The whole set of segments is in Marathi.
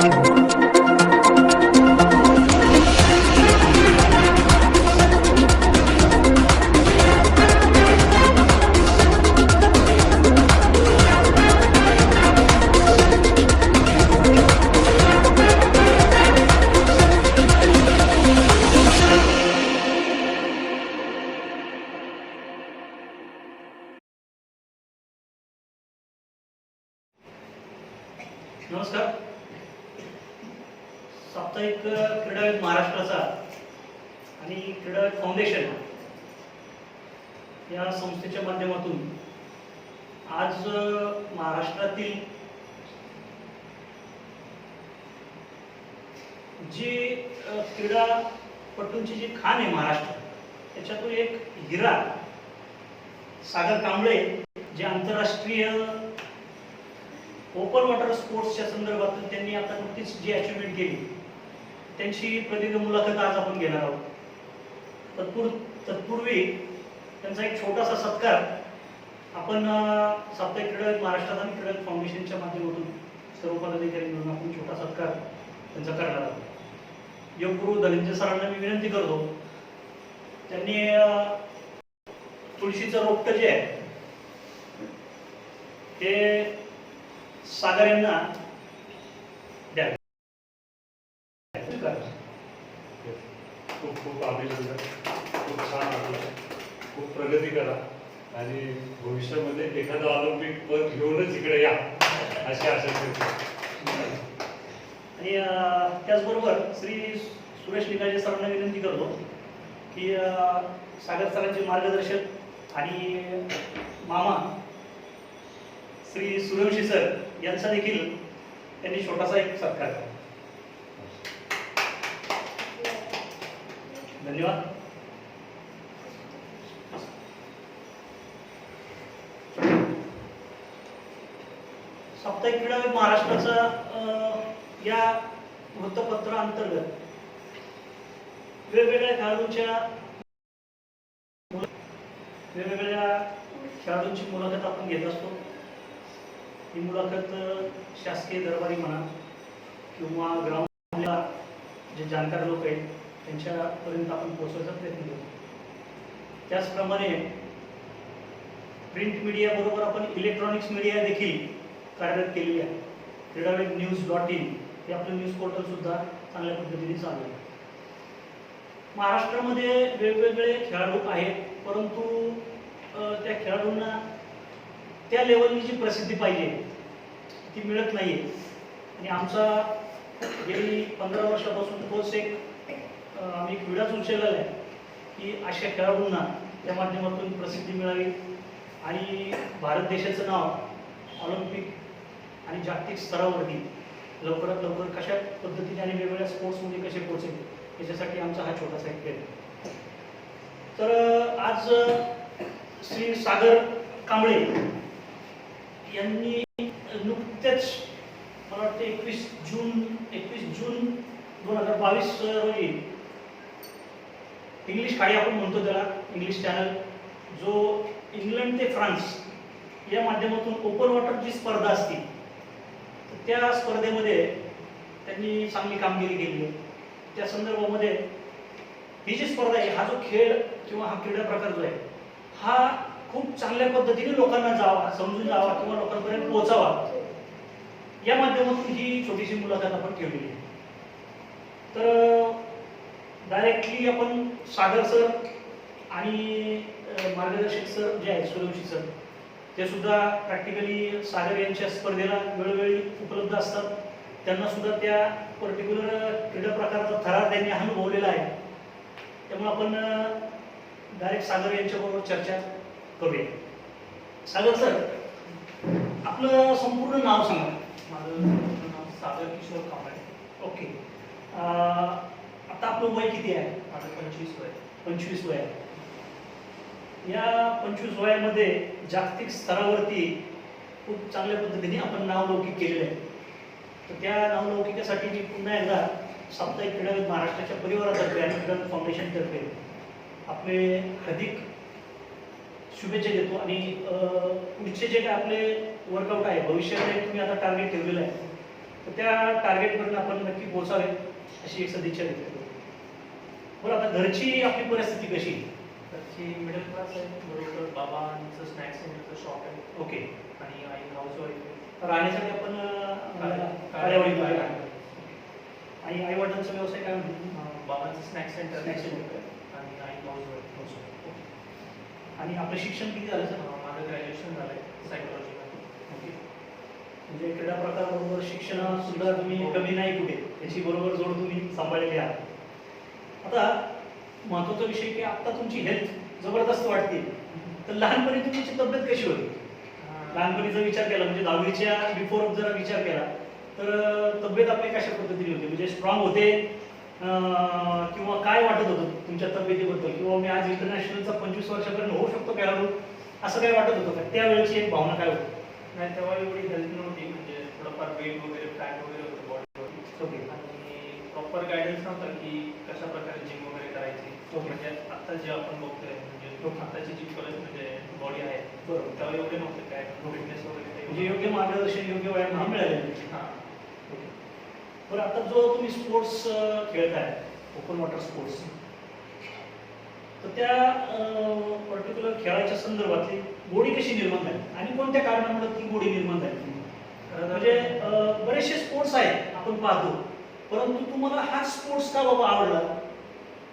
नमस्कार. साप्ताहिक क्रीडाविद महाराष्ट्राचा आणि क्रीडाविद फाउंडेशन या संस्थेच्या माध्यमातून आज महाराष्ट्रातील जी क्रीडापटूंची जी खाण आहे महाराष्ट्र, त्याच्यातून एक हिरा सागर कांबळे जे आंतरराष्ट्रीय ओपन वॉटर स्पोर्ट्सच्या संदर्भात त्यांनी आता नुकतीच जी अचिव्हमेंट केली त्यांची प्रदीर्घ मुलाखत आज आपण घेणार आहोत. तत्पूर्वी त्यांचा एक छोटासा सत्कार आपण साप्ताहिक क्रीडाविद महाराष्ट्र आणि क्रीडाविद फाउंडेशनच्या माध्यमातून सर्व पदाधिकारी मिळून आपण छोटा सत्कार त्यांचा करणार आहोत. योगगुरु धनंजय सरांना मी विनंती करतो, त्यांनी तुळशीचं रोपटं जे आहे ते सागर यांना द्यावे. खूप खूप अभिनंदन, खूप छान वाटलं. खूप प्रगती करा आणि भविष्यामध्ये एखादं ऑलिम्पिक पद घेऊनच इकडे या अशी आशा करतो. आणि त्याचबरोबर श्री सुरेश निकाळजे सरांना विनंती करतो की सागर सरांचे मार्गदर्शक आणि मामा श्री सूर्यवंशी सर यांचा देखील त्यांनी छोटासा एक सत्कार केला. धन्यवाद. साप्ताहिक क्रीडाविद महाराष्ट्राचा या वृत्तपत्राअंतर्गत वेगवेगळ्या खेळाडूंची मुलाखत आपण घेत असतो. ही मुलाखत शासकीय दरबारी म्हणा किंवा ग्राउंडला जे जाणकार लोक आहेत त्यांच्यापर्यंत आपण पोहोचवायचा प्रयत्न करतो. त्याचप्रमाणे प्रिंट मीडिया बरोबर आपण इलेक्ट्रॉनिक्स मीडिया देखील कार्यरत केलेली आहे. क्रीडाविद.news.in हे आपलं न्यूज पोर्टल सुद्धा चांगल्या पद्धतीने चालू आहे. महाराष्ट्रामध्ये वेगवेगळे खेळाडू आहेत, परंतु त्या खेळाडूंना त्या लेवलनी जी प्रसिद्धी पाहिजे ती मिळत नाही. आणि आमचा गेली 15 वर्षापासून तोच एक आम्ही क्रीडाच उचललेला आहे की अशा खेळाडूंना त्या माध्यमातून प्रसिद्धी मिळावी आणि भारत देशाचं नाव ऑलिम्पिक आणि जागतिक स्तरावरती लवकरात लवकर कशा पद्धतीने आणि वेगवेगळ्या स्पोर्ट्समध्ये कसे पोहोचेल याच्यासाठी आमचा हा छोटासा एक प्रयत्न. तर आज श्री सागर कांबळे यांनी नुकतेच मला वाटतं 21 जून 2022 रोजी इंग्लिश खाडी आपण म्हणतो त्याला, इंग्लिश चॅनल, जो इंग्लंड ते फ्रान्स या माध्यमातून ओपन वॉटर जी स्पर्धा असते त्या स्पर्धेमध्ये त्यांनी चांगली कामगिरी केली आहे. त्या संदर्भामध्ये ही जी स्पर्धा आहे, हा जो खेळ किंवा हा क्रीडा प्रकार जो आहे हा खूप चांगल्या पद्धतीने लोकांना जावा, समजून जावा किंवा लोकांपर्यंत पोहोचावा या माध्यमातून ही छोटीशी मुलाखत आपण ठेवलेली आहे. तर डायरेक्टली आपण सागर सर आणि मार्गदर्शक सर जे आहेत सूर्यवंशी सर, ते सुद्धा प्रॅक्टिकली सागर यांच्या स्पर्धेला वेळोवेळी उपलब्ध असतात. त्यांना सुद्धा त्या पर्टिक्युलर क्रीडा प्रकारचा थरार त्यांनी अनुभवलेला आहे. त्यामुळे आपण डायरेक्ट सागर यांच्याबरोबर चर्चा करूया. सागर सर, आपलं संपूर्ण नाव सांगा. माझं नाव सागर किशोर कांबळे. ओके. आता आपलं वय किती आहे? माझं 25 वय. 25 वय आहे. या 25 वयामध्ये जागतिक स्तरावरती खूप चांगल्या पद्धतीने आपण नावलौकिक केलेलं आहे. तर त्या नावलौकिकासाठी मी पुन्हा एकदा साप्ताहिक क्रीडाविद महाराष्ट्राच्या परिवारातर्फे आणि क्रीडाविद फाउंडेशनतर्फे आपले हार्दिक शुभेच्छा देतो. आणि पुढचे जे काय आपले वर्कआउट आहे, भविष्यामध्ये तुम्ही आता टार्गेट ठेवलेलं आहे तर त्या टार्गेटपर्यंत आपण नक्की पोहोचावे अशी एक सदिच्छा व्यक्त करतो. बरं, आता घरची आपली परिस्थिती कशी? त्याची मिडल क्लास आहे, बरोबर बाबांचं स्नॅक्स सेंटरचं शॉप आहे ओके. आणि आई हाऊस वाईफ आहे. राहण्यासाठी आपण कार्यावळीत आहे. आणि आई वडिलांचा व्यवसाय काय म्हणतो? बाबांचं स्नॅक्स सेंटर Snack center. आणि आई हाऊस वाईफ. आणि आपलं शिक्षण किती झालं सर? माझं ग्रॅज्युएशन झालं आहे सायकोलॉजीमध्ये. ओके. म्हणजे क्रीडा प्रकाराबरोबर शिक्षण सुद्धा तुम्ही कमी नाही कुठे, त्याची बरोबर जोड तुम्ही सांभाळलेली आहात. आता महत्त्वाचा विषय की आता तुमची हेल्थ जबरदस्त वाटते, तर लहानपणी तुमची तब्येत कशी होती? लहानपणीचा विचार केला म्हणजे 10वीच्या बिफोर जर विचार केला तर तब्येत आपली कशा पद्धतीने होती? म्हणजे स्ट्रॉंग होते किंवा काय वाटत होतं तुमच्या तब्येतीबद्दल? किंवा मी आज इंटरनॅशनलचा 25 वर्षापर्यंत होऊ शकतो खेळाडू, असं काय वाटत होतं का? त्यावेळेची एक भावना काय होती? नाही, तेव्हा एवढी हेल्थ नव्हती, म्हणजे थोडंफार वेट वगैरे फॅट वगैरे होतं बॉडीवर. ओके. आणि प्रॉपर गायडन्स नव्हता की कशा प्रकारे जिम वगैरे करायची. ओके. म्हणजे आता जे आपण बघतोय म्हणजे आताची जी म्हणजे बॉडी आहे बरोबर. तेव्हा एवढे नव्हते काय फिटनेस वगैरे ते. म्हणजे योग्य मार्गदर्शन, योग्य व्यायाम हा मिळालेला नाही. हां. बरं, आता जो तुम्ही स्पोर्ट्स खेळताय, ओपन वॉटर स्पोर्ट्स, तर त्या पर्टिक्युलर खेळाच्या संदर्भातली गोडी कशी निर्माण झाली आणि कोणत्या कारणामुळे ती गोडी निर्माण झाली? म्हणजे बरेचसे स्पोर्ट्स आहेत आपण पाहतो, परंतु तुम्हाला हा स्पोर्ट्स का बाबा आवडला?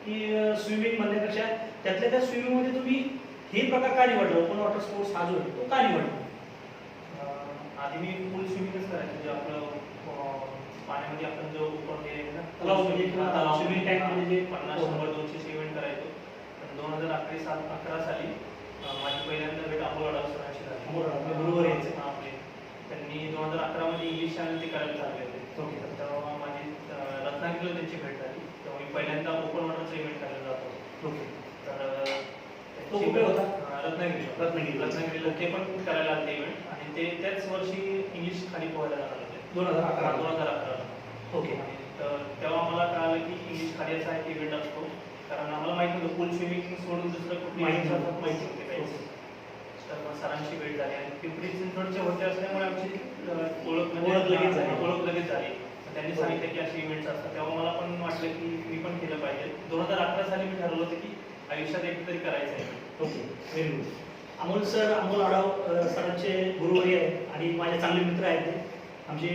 की स्विमिंग म्हणण्यापेक्षा त्यातल्या त्या स्विमिंगमध्ये तुम्ही हे प्रकार का निवडला? ओपन वॉटर स्पोर्ट्स हा जो आहे तो का निवडला? आधी मी फुल स्विमिंगच करायचो, जे आपलं पाण्यामध्ये आपण जो ओपन हे आहे ना तलाव म्हणजे किंवा स्विमिंग टँक मध्ये जे 50, 100, 200 इव्हेंट करायचो. पण 2011 साली माझी पहिल्यांदा भेट अमोल अडाव सरांशी झाली. अमोल अडाव, आपले गुरुवर यायचे. आपले त्यांनी 2011 मध्ये इंग्लिश चॅनल ते करायला चालले होते. ओके. तर तेव्हा माझी रत्नागिरीला त्यांची भेट झाली. तेव्हा मी पहिल्यांदा ओपन वॉटरचा इव्हेंट करायला जातो. ओके. तर तो कुठे होता? रत्नागिरीला ते पण करायला आले इव्हेंट आणि ते त्याच वर्षी इंग्लिश खाली पोहायला जाणार होते 2011. 2011. ओके. तर तेव्हा मला कळालं की इंग्लिश खालीचा एक इव्हेंट असतो, कारण आम्हाला माहिती नव्हतं पूल स्विमिंग सोडून दुसरं कुठली माहिती event नव्हतं. माहिती नव्हते काहीच. तर मग सरांची भेट झाली आणि पिंपरी चिंचवडचे होते असल्यामुळे आमची ओळख लगेच झाली. ओळख लगेच झाली. त्यांनी सांगितलं की असे इव्हेंट्स असतात. तेव्हा मला पण वाटलं की मी पण केलं पाहिजे. 2011 साली मी ठरवलं होतं की आयुष्यात एकतरी करायचं आहे. Okay, very good. Amol sir, Amol Adav सरांचे गुरुवर्य आहेत आणि माझे चांगले मित्र आहेत ते. आमची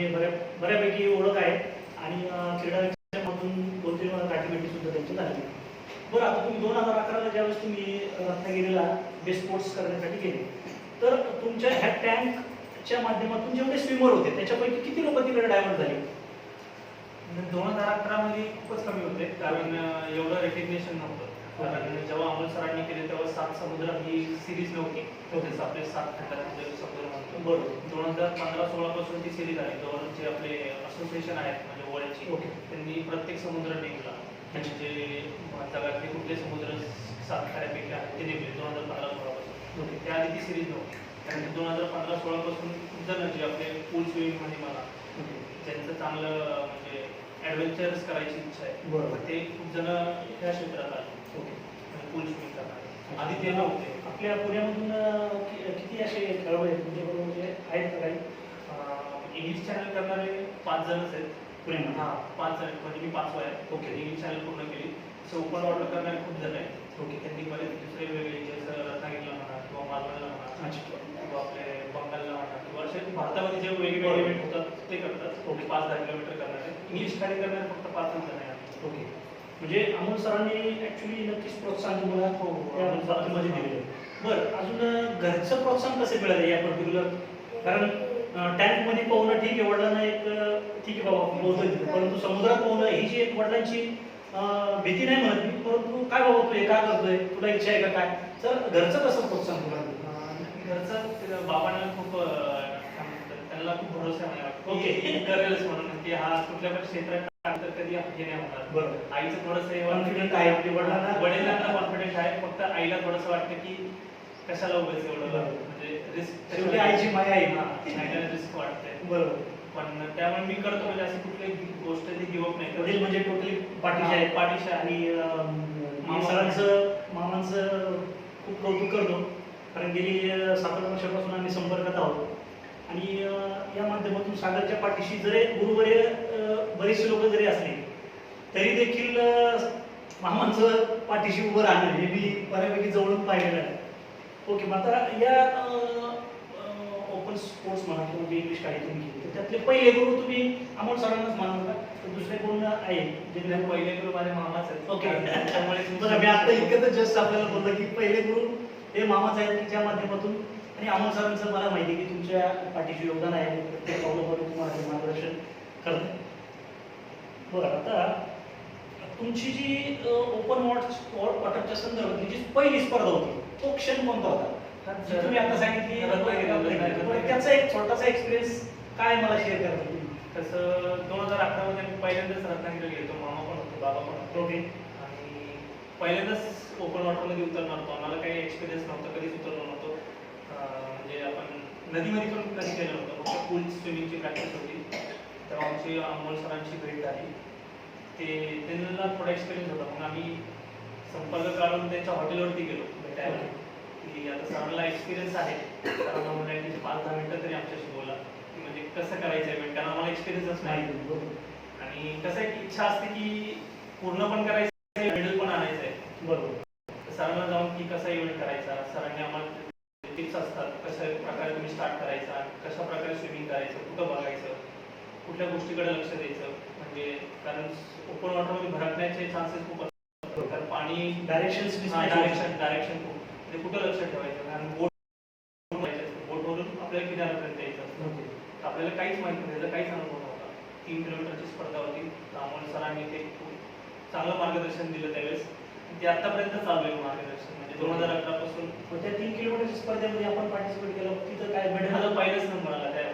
बऱ्यापैकी ओळख आहे आणि क्रीडा विषयामधून 2-3 वेळा गाठीभेटी सुद्धा त्यांची झाली. बरं, आता तुम्ही 2011ला ज्यावेळेस तुम्ही रत्नागिरीला बेस्ट स्पोर्ट्स करण्यासाठी गेले, तर तुमच्या ह्या टँकच्या माध्यमातून जेवढे स्विमर होते त्याच्यापैकी किती लोक तिकडे डायव्हर्ट झाले? 2011 मध्ये खूपच कमी होते, कारण एवढं रेकग्नेशन नव्हतं. कारण जेव्हा अमोल सरांनी केले तेव्हा 7 समुद्र ही सिरीज नव्हती. तेवढेच आपले 7 खंडाचे समुद्र म्हणतो. बरोबर. 2015-16 पासून ती सिरीज आली. जवळ जे आपले असोसिएशन आहेत म्हणजे ओळखची, ओके. त्यांनी प्रत्येक समुद्र नेमला. म्हणजे जगातले कुठले समुद्र 7 खऱ्यापैकी आहेत ते नेमले 2015-16 पासून. ओके. त्याआधी ती सिरीज नव्हती. कारण 2015-16 पासून खूप जण जे आपले पूल स्विमिंगमध्ये मला ज्यांचं चांगलं म्हणजे ॲडव्हेंचर्स करायची इच्छा आहे, बरोबर. ते खूप जण ह्या क्षेत्रात आले. ओके. पूल स्विमिंग करणार आधी ते नव्हते. आपल्या पुण्यामधून किती असे खेळाडू आहेत तुमच्याबरोबर म्हणजे आहेत का काही? इंग्लिश चॅनल करणारे 5 जणच आहेत पुण्यामध्ये? हां, 5 जण म्हणजे मी 5वा आहे. ओके. इंग्लिश चॅनल पूर्ण केली. असं ओपन वॉटर करणारे खूप जण आहेत. ओके. त्यांनी बरेच दुसरे वेगळे जसं रत्नागिरीला म्हणा किंवा मालवणला म्हणा अच्छा. किंवा आपले बंगालला म्हणा किंवा असे भारतामध्ये जे वेगवेगळे इव्हेंट होतात ते करतात. ओके. 5-10 किलोमीटर करणारे. इंग्लिश खाली करणारे फक्त 5 जण आहेत. ओके. म्हणजे अमोल सरांनी ॲक्च्युली नक्कीच प्रोत्साहन तुम्हाला त्या बाबतीमध्ये दिलेलं आहे. बरं, अजून घरचं प्रोत्साहन कसं मिळालं या पर्टिक्युलर? कारण टँकमध्ये पोहणं ठीक आहे, वडिलांना एक ठीक आहे बाबा पोहतोय तिथे, परंतु समुद्रात पोहणं ही जी एक वडिलांची भीती नाही म्हणत मी, परंतु काय बाबा तू हे का करतोय, तुला इच्छा आहे का काय? तर घरचं कसं प्रोत्साहन तुम्हाला? घरचं बाबांना खूप काय म्हणतात, त्यांना खूप भरोसा नाही वाटत. ओके. करेलच म्हणून की हा कुठल्या पण क्षेत्रात तर कधी हे नाही होणार. बरोबर. आईचं थोडंसं कॉन्फिडंट आहे आपली वडिलांना कॉन्फिडंट आहे. फक्त आईला थोडंसं वाटतं की कशाला उगाच एवढं म्हणजे रिस्क. शेवटी आईची माया आहे. आईला रिस्क वाटते. बरोबर. पण त्यामुळे मी करतो, म्हणजे अशी कुठली गोष्ट ती गिवअप नाही वडील करत. म्हणजे टोटली पाठीशी आहे. पाठीशी आहे. आणि सरांचं मामांचं खूप कौतुक करतो, कारण गेली 7-8 वर्षापासून आम्ही संपर्कात आहोत आणि या माध्यमातून सागरच्या पाठीशी जरी गुरुवर्य बरेचसे लोक जरी असले तरी देखील मामांचं पाठीशी उभं राहणं हे मी बऱ्यापैकी जवळून पाहिलेलं आहे. ओके, मग आता या ओपन स्पोर्ट्स म्हणा किंवा जे इंग्लिश काही तुम्ही केली तर त्यातले पहिले गुरु तुम्ही अमोल सरांनाच मानू का, तर दुसरे कोण आहे जे पहिले गुरु माझे मामाच आहेत. ओके. त्यामुळे बघा मी आता इतकं तर जस्ट आपल्याला बोललं की पहिले गुरु हे मामाच आहेत की ज्या माध्यमातून आणि अमोल सरांचं मला माहिती आहे की तुमच्या पाठीशी योगदान आहे, प्रत्येक पावलावर तुम्हाला ते मार्गदर्शन करतात. बरं, आता तुमची जी ओपन वॉटरच्या संदर्भातली जी पहिली स्पर्धा होती तो क्षण कोणता होता, जी तुम्ही आता सांगितली बरं, त्याचा एक छोटासा एक्सपिरियन्स काय मला शेअर करता तुम्ही? तसं 2011 मध्ये मी पहिल्यांदाच रत्नागिरीला गेलो. मामा पण होते, बाबा पण होते. ओके. आणि पहिल्यांदाच ओपन वॉटरमध्ये उतरणार होतो. आम्हाला काही एक्सपिरियन्स नव्हता, कधीच उतरलो नव्हतो. म्हणजे आपण नदीमध्ये पण कधी केलं नव्हतं, फक्त पूल स्विमिंगची प्रॅक्टिस होती. तेव्हा आमची अमोल सरांची भेट झाली. त्यांना थोडा एक्सपिरियन्स होता. मग आम्ही संपर्क काढून त्यांच्या हॉटेलवरती गेलो भेटायला की आता सरांना एक्सपिरियन्स आहे. सरांना म्हणलं की 5-10 मिनिटं तरी आमच्याशी बोला की म्हणजे कसं करायचं इव्हेंट, कारण आम्हाला एक्सपिरियन्सच नाही. आणि कसं एक इच्छा असते की पूर्ण पण करायचं आहे, मेडल पण आणायचं आहे. बरोबर. सरांना जाऊन की कसा इव्हेंट करायचा, सरांनी आम्हाला टिप्स असतात कशा प्रकारे तुम्ही स्टार्ट करायचा, कशा प्रकारे स्विमिंग करायचं, कुठं बघायचं, कुठल्या गोष्टीकडे लक्ष द्यायचं. म्हणजे कारण ओपन वॉटरमध्ये भरकण्याचे चान्सेस खूप असतात, कारण पाणी डायरेक्शन खूप, म्हणजे कुठं लक्ष ठेवायचं. कारण बोटवरून आपल्याला किनाऱ्यापर्यंत यायचं असतं. आपल्याला काहीच माहिती नाही, त्याचा काहीच अनुभव नव्हता. 3 किलोमीटरची स्पर्धा होती. अमोल सरांनी ते खूप चांगलं मार्गदर्शन दिलं त्यावेळेस. ते आतापर्यंत चालू आहे मार्गदर्शन, म्हणजे 2011 पासून. त्या 3 किलोमीटरच्या स्पर्धेमध्ये आपण पार्टिसिपेट केलं, तिथं काय माझा मेडल? पहिलाच नंबर आला त्या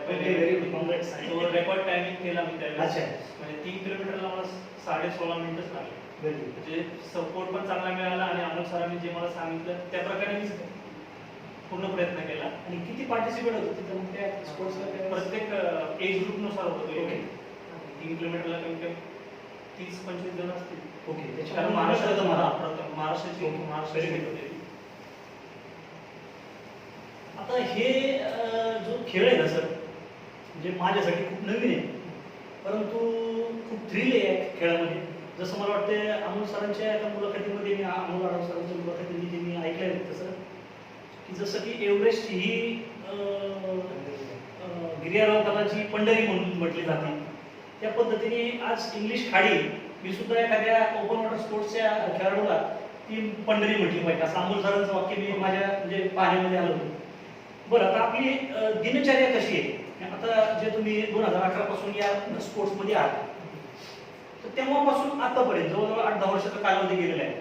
तो रेकॉर्ड टायमिंग केला मी त्यावेळेस. म्हणजे 3 किलोमीटरला मला 16.5 मिनिटच लागले. म्हणजे सपोर्ट पण चांगला मिळाला आणि अमोल सरांनी जे मला सांगितलं त्या प्रकारे मी पूर्ण प्रयत्न केला. आणि किती पार्टिसिपेट होतं तिथं मग त्या स्पोर्ट्सला? प्रत्येक एज ग्रुपनुसार होतो तो इव्हेंट. 3 किलोमीटरला कमी कमी 30-25 जण असतील. ओके. कारण महाराष्ट्राची होते. आता हे जो खेळ आहे ना सर, म्हणजे माझ्यासाठी खूप नवीन आहे, परंतु खूप थ्रिल आहे या खेळामध्ये. जसं मला वाटतं अमोल सरांच्या एका मुलाखतीमध्ये मी अमोल आढाव सरांच्या मुलाखतीमध्ये मी ऐकलं आहे तसं की जसं की एव्हरेस्ट ही गिर्यारोहकाची पंढरी म्हणून म्हटली जाते, त्या पद्धतीने आज इंग्लिश खाडी मी सुद्धा एखाद्या ओपन वॉटर स्पोर्ट्सच्या खेळाडूला ती पंढरी म्हटली पाहिजे असं अमोल सरांचं वाक्य मी माझ्या म्हणजे पाहण्यामध्ये आलं होतं. बरं, आता आपली दिनचर्या कशी आहे? आता जे तुम्ही 2011 पासून या स्पोर्ट्समध्ये आहात, तर तेव्हापासून आतापर्यंत जवळजवळ 8-10 वर्षाचा कालावधी गेलेला आहे.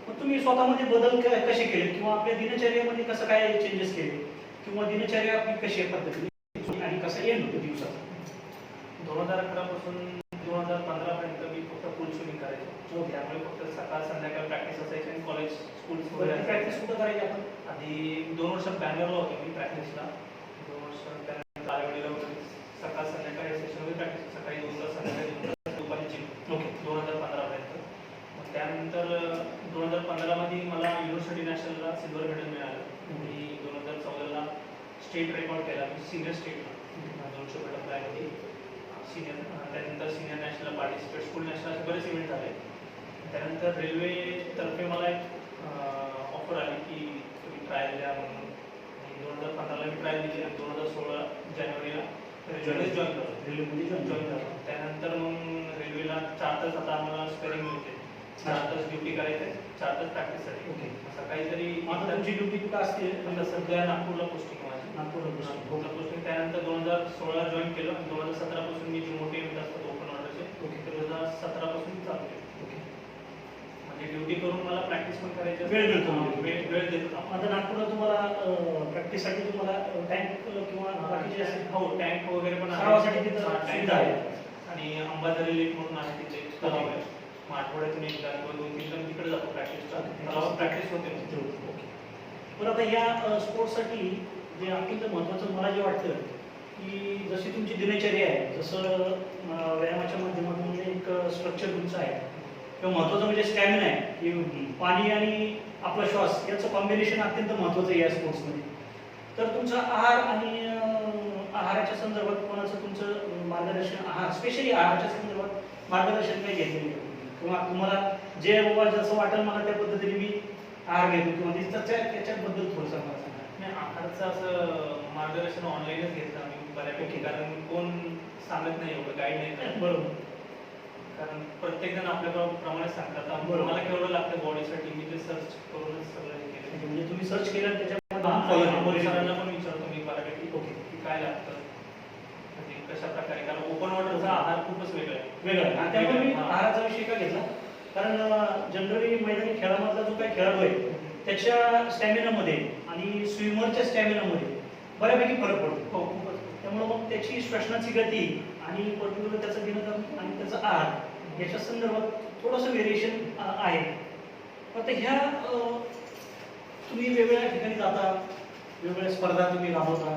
मग तुम्ही स्वतःमध्ये बदल कसे केले किंवा आपल्या दिनचर्यामध्ये कसं काय चेंजेस केले किंवा दिनचर्या आपली कशी आहे पद्धतीने आणि कसं येईल होतं दिवसात? 2011 पासून 2015 पर्यंत मी फक्त पूल स्विमिंग करायचो. त्यामुळे फक्त सकाळ संध्याकाळ प्रॅक्टिस असायची आणि कॉलेज स्कूल्स वगैरे प्रॅक्टिस कुठं करायची आपण? आधी 2 वर्ष बँगलोरला होतो मी प्रॅक्टिसला. 2 वर्ष त्यानंतर आईवडीला सकाळ संध्याकाळी सेशनमध्ये प्रॅक्टिस, सकाळी 2 तास संध्याकाळी 2 तास दुपारी जिम. ओके. 2015 पर्यंत. मग त्यानंतर 2015 मध्ये मला युनिव्हर्सिटी नॅशनलला सिल्वर मेडल मिळालं. मी 2014ला स्टेट रेकॉर्ड केला, मी सिनियर स्टेटला 200 बटरफ्लायमध्ये सिनियर. त्यानंतर सिनियर नॅशनलला पार्टिसिपेट, स्कूल नॅशनल असे बरेच इव्हेंट झाले. त्यानंतर रेल्वेतर्फे मला एक ऑफर आली की तुम्ही ट्रायल द्या म्हणून. 2015ला मी ट्रायल दिली आणि 2016 जानेवारीला रेल्वेमध्ये जॉईन झालो. त्यानंतर मग रेल्वेला 4 तास आता आम्हाला स्पेअरिंग मिळते. 4 तास ड्युटी करायचे, 4 तास प्रॅक्टिससाठी. ओके. सकाळी तरी आता तुमची ड्युटी कुठं असते? आता सध्या नागपूरला पोस्टिंग माझी. नागपूरला पोस्टिंग. त्यानंतर 2016 जॉईन केलं आणि 2017 पासून मी जे मोठे इव्हेंट असतात ओपन वॉटरचे, 2017 पासून चालू केलं. म्हणजे ड्युटी करून मला प्रॅक्टिस पण करायची, वेळ मिळतो. वेळ देतो. आता नागपूरला तुम्हाला प्रॅक्टिससाठी तुम्हाला टँक किंवा बाकीचे असे हो टँक वगैरे पण सरावासाठी तिथं टँक सुविधा आहे. आणि अंबाझरी लेक म्हणून आहे तिथे तलाव आहे. मग आठवड्यातून एकदा किंवा 2-3 जण तिकडे जातो प्रॅक्टिसला. तलावात प्रॅक्टिस होते. पण आता या स्पोर्ट्ससाठी जे अत्यंत महत्त्वाचं मला जे वाटतं की जशी तुमची दिनचर्या आहे, जसं व्यायामाच्या माध्यमातून एक स्ट्रक्चर तुमचं आहे किंवा महत्त्वाचं म्हणजे स्टॅमिना आहे की पाणी आणि आपला श्वास याचं कॉम्बिनेशन अत्यंत महत्त्वाचं आहे या स्पोर्ट्समध्ये. तर तुमचा आहार आणि आहाराच्या संदर्भात कोणाचं तुमचं मार्गदर्शन आहार स्पेशली आहाराच्या संदर्भात मार्गदर्शन काही घेतलेलं आहे? किंवा तुम्हाला जे बाबा जसं वाटेल मला त्या पद्धतीने मी आहार घेतो किंवा त्याच्याबद्दल थोडंसं मला सांगा. नाही, आहारचं असं मार्गदर्शन ऑनलाईनच घेतलं आम्ही बऱ्यापैकी, कारण कोण सांगत नाही, एवढं गाईड नाही करत. बरोबर. कारण प्रत्येक जण आपल्याप्रमाणे सांगतात. बरोबर. मला केवढं लागतं बॉडीसाठी, मी ते सर्च करूनच सगळं हे केलं. म्हणजे तुम्ही सर्च केलं त्याच्यामध्ये सरांना पण विचारतो मी बऱ्यापैकी ओके. की काय लागतं, म्हणजे कशा प्रकारे, कारण ओपन वॉटरचा आहार खूपच वेगळा आहे. वेगळं आहे. आणि त्यामुळे मी हां. आहाराचा विषय का घेतला, कारण जनरली मैदानी खेळामधला जो काही खेळाडू आहे त्याच्या स्टॅमिनामध्ये आणि स्विमरच्या स्टॅमिनामध्ये बऱ्यापैकी फरक पडतो. हो, खूपच. त्यामुळे मग त्याची श्वसनाची गती आणि पर्टिक्युलर त्याचं दिनक्रम आणि त्याचा आहार याच्या संदर्भात थोडंसं व्हेरिएशन आहे. आता ह्या तुम्ही वेगवेगळ्या ठिकाणी जाता, वेगवेगळ्या स्पर्धा तुम्ही राबवता.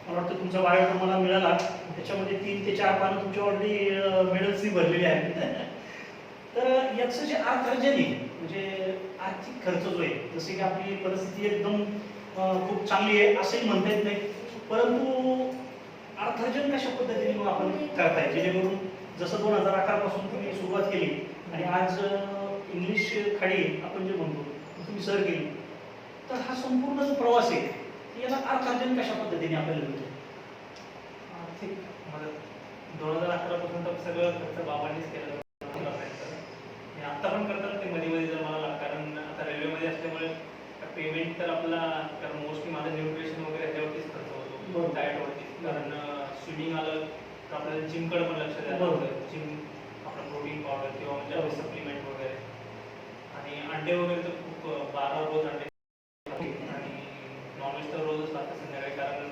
मला वाटतं तुमचा बायोडाटा मला मिळाला, त्याच्यामध्ये 3 ते 4 पानं तुमच्या ऑलरेडी मेडल्सनी भरलेली आहेत. तर याचं जे अर्थार्जन आहे म्हणजे आर्थिक खर्च जो आहे, जसे की आपली परिस्थिती एकदम खूप चांगली आहे असंही म्हणता येत नाही, परंतु अर्थार्जन कशा पद्धतीने मग आपण करताय, जेणेकरून जसं 2011 पासून तुम्ही सुरुवात केली आणि आज इंग्लिश खाडी आपण जे म्हणतो तुम्ही सर केली, तर हा संपूर्ण जो प्रवास आहे याला अर्थार्जन कशा पद्धतीने आपल्याला मिळतो? आर्थिक मदत 2011 पासून तर सगळं खर्च बाबांनीच केलं. आता पण करतात ते मध्ये मध्ये जर मला लागतं, कारण आता रेल्वेमध्ये असल्यामुळे पेमेंट तर आपला, कारण मोस्टली माझं न्यूट्रिशन वगैरे ह्याच्यावरतीच खर्च होतो, बरोबर. डाएटवरती. कारण स्विमिंग आलं तर आपल्याला जिमकडे पण लक्ष द्यायला बरोबर. लागतं. जिम, आपलं प्रोटीन पावडर किंवा म्हणजे बरोबर. सप्लिमेंट वगैरे, आणि अंडे वगैरे तर खूप 12 रोज अंडे, आणि नॉनव्हेज तर रोजच लागतं संध्याकाळी, कारण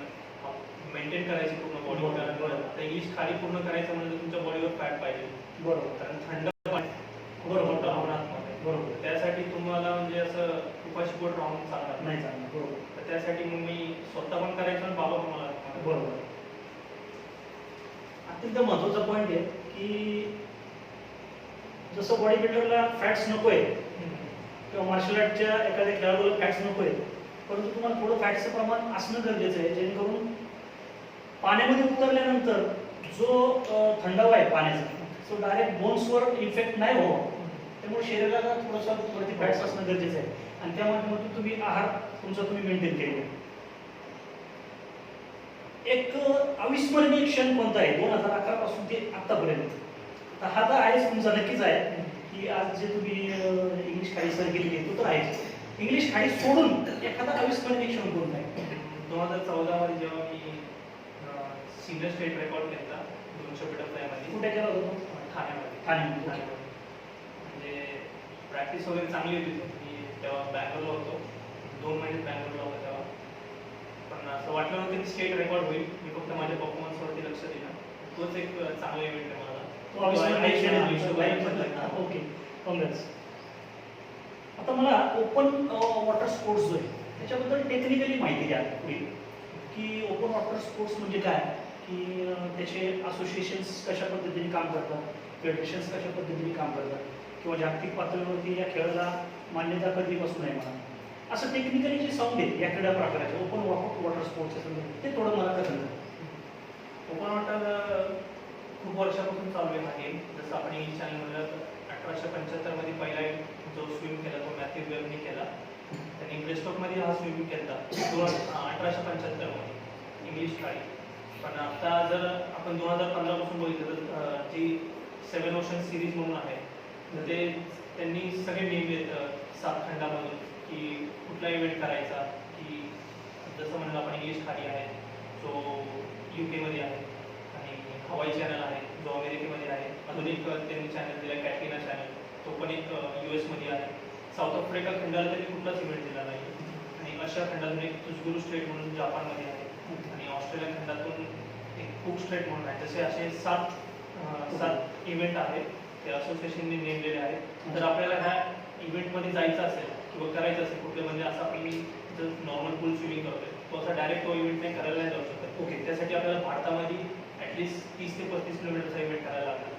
मेंटेन करायची पूर्ण बॉडी. बरोबर. कारण बरोबर. आता इंग्लिश खाली पूर्ण करायचं म्हणजे तुमच्या बॉडीवर फॅट पाहिजे, बरोबर. कारण थंड बरोबर. उन्हामध्ये. बरोबर. त्यासाठी तुम्हाला म्हणजे असं उपाशी पोट राहून चालणार नाही चालणार. बरोबर. तर त्यासाठी मग मी स्वतः पण करायचो आणि बाबा पण मला बरोबर. अत्यंत महत्त्वाचा पॉईंट आहे की जसं बॉडी बिल्डरला फॅट्स नकोय किंवा मार्शल आर्टच्या एखाद्या खेळाडूला फॅट्स नकोय, परंतु तुम्हाला थोडं फॅट्सचं प्रमाण असणं गरजेचं आहे, जेणेकरून पाण्यामध्ये उतरल्यानंतर जो थंडावा आहे पाण्याचा तो डायरेक्ट बोन्सवर इफेक्ट नाही हो. त्यामुळे शरीराला थोडंसं वरती फॅट्स असणं गरजेचं आहे आणि त्या माध्यमातून तुम्ही आहार तुमचा तुम्ही मेंटेन केलेला. एक अविस्मरणीय क्षण कोणता आहे 2011 पासून ते आतापर्यंत? तर हा तर आहेच तुमचा, नक्कीच आहे की आज जे तुम्ही इंग्लिश खाडी सर केली तो तर आहेच. इंग्लिश खाडी सोडून एखादा अविस्मरणीय क्षण कोणता आहे? 2014 मध्ये जेव्हा मी सिनियर स्टेट रेकॉर्ड केला 200 बटरफ्लायमध्ये. कुठे केला होता? ठाण्यामध्ये. म्हणजे प्रॅक्टिस वगैरे चांगली होती. मी तेव्हा बँगलोरला होतो, 2 महिने बँगलोरला होतो तेव्हा. पण असं वाटलं नव्हतं की स्टेट रेकॉर्ड होईल. मी फक्त माझ्या परफॉर्मन्सवरती लक्ष दिलं. तोच एक चांगला इव्हेंट आहे मला. ओके, काँग्रेस. आता मला ओपन वॉटर स्पोर्ट्स जो आहे त्याच्याबद्दल टेक्निकली माहिती द्या पुढे, की ओपन वॉटर स्पोर्ट्स म्हणजे काय, की त्याचे असोसिएशन्स कशा पद्धतीने काम करतात, फेडरेशन्स कशा पद्धतीने काम करतात, किंवा जागतिक पातळीवरती या खेळाला मान्यता कधीपासून आहे मला असं टेक्निकली जे साऊंड आहे या क्रीडा प्रकाराचे ओपन वॉटर स्पोर्ट्सच्या संदर्भात ते थोडं मला कळलं. ओपन वॉटर खूप वर्षापासून चालू आहे हा गेम. जसं आपण इंग्लिश चॅनल म्हणलं तर 1875 मध्ये पहिला जो स्विम केला तो मॅथ्यू वेबनी केला. त्यांनी ब्रेस्टस्ट्रोकमध्ये हा स्विमिंग केला 1875 मध्ये इंग्लिश खाडी. पण आता जर आपण 2015 पासून बघितलं तर जी 7 ओशन सिरीज म्हणून आहे तर ते त्यांनी सगळे नेमलेत 7 खंडामधून की कुठला इव्हेंट करायचा, की जसं म्हणलं आपण इंग्लिश खाडी आहे जो UK मध्ये आहे, आणि हवाई चॅनल आहे जो अमेरिकेमध्ये आहे. अजून एक त्यांनी चॅनल दिला कॅटलिना चॅनल, तो पण एक US मध्ये आहे. साऊथ आफ्रिका खंडाला त्यांनी कुठलाच इव्हेंट दिला नाही, आणि अशा खंडातून एक तुझगुरू स्टेट म्हणून जापानमध्ये आहे, आणि ऑस्ट्रेलिया खंडातून एक कुक स्टेट म्हणून आहे. जसे असे 7 इव्हेंट आहेत ते असोसिएशनने नेमलेले आहेत. तर आपल्याला ह्या इव्हेंटमध्ये जायचं असेल किंवा करायचं असेल कुठले, म्हणजे असं आपण जर नॉर्मल पूल स्विमिंग करतोय तो असा डायरेक्ट तो इव्हेंट नाही करायला जाऊ शकत. ओके, त्यासाठी आपल्याला भारतामध्ये ॲटलिस्ट 30 ते 35 किलोमीटरचा इव्हेंट करायला लागला.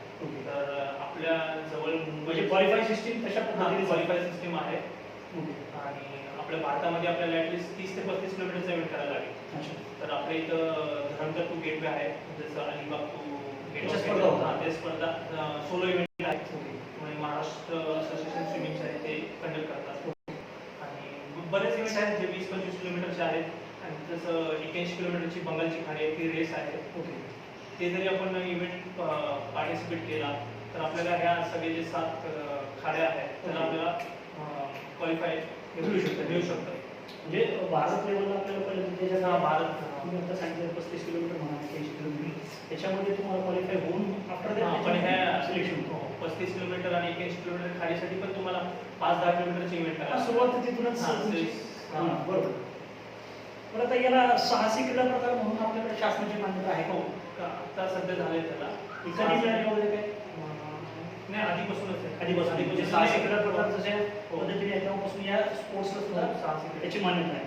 तर आपल्या जवळ म्हणजे क्वालिफाय सिस्टीम तशा पद्धतीने क्वालिफाय सिस्टीम आहे. ओके. आणि आपल्या भारतामध्ये आपल्याला ॲटलिस्ट 30 ते 35 किलोमीटरचा इव्हेंट करायला लागेल. अच्छा. तर आपल्या इथं धरमतर टू गेटवे आहे, जसं अलिबाग टू त्याच्या स्पर्धा होतात. ते स्पर्धा सोलो इव्हेंट आहे. ओके. म्हणजे महाराष्ट्र असोसिएशन स्विमिंगचे आहे ते कंडक्ट करतात. आणि बरेच इव्हेंट आहेत जे 20-25 किलोमीटरचे आहेत. आणि जसं 81 किलोमीटरची बंगालची खाडी आहे ती रेस आहे. ओके. ते जरी आपण इव्हेंट पार्टिसिपेट केला तर आपल्याला ह्या सगळे जे 7 खाड्या आहेत त्याला आपल्याला क्वालिफाय मिळू शकतं. मिळू शकतं. म्हणजे भारत लेवलला आपल्याला पहिलं त्याच्यात हा, भारत तुम्ही आता सांगितलं 35 किलोमीटर म्हणा 81 किलोमीटर त्याच्यामध्ये तुम्हाला क्वालिफाय होऊन आफ्टर आपण ह्या सिलेक्शन 35 किलोमीटर आणि 81 किलोमीटर खाडीसाठी पण तुम्हाला 5-10 किलोमीटरचे इव्हेंट करायला सुरुवात तिथूनच हा, तुमची. हा. हा, बरोबर. बरं आता याला साहसी क्रीडा प्रकार म्हणून आपल्याकडे शासनाची मान्यता आहे हो का? आता सध्या झाले त्याला कधी मिळाली वगैरे काय नाही आधीपासूनच आहे. आधीपासून म्हणजे आधीपासून साहसी क्रीडा प्रकार जसे हो. पद्धतीने आहे तेव्हापासून या स्पोर्ट्सला सुद्धा साहसी क्रीडा. त्याची मान्यता आहे.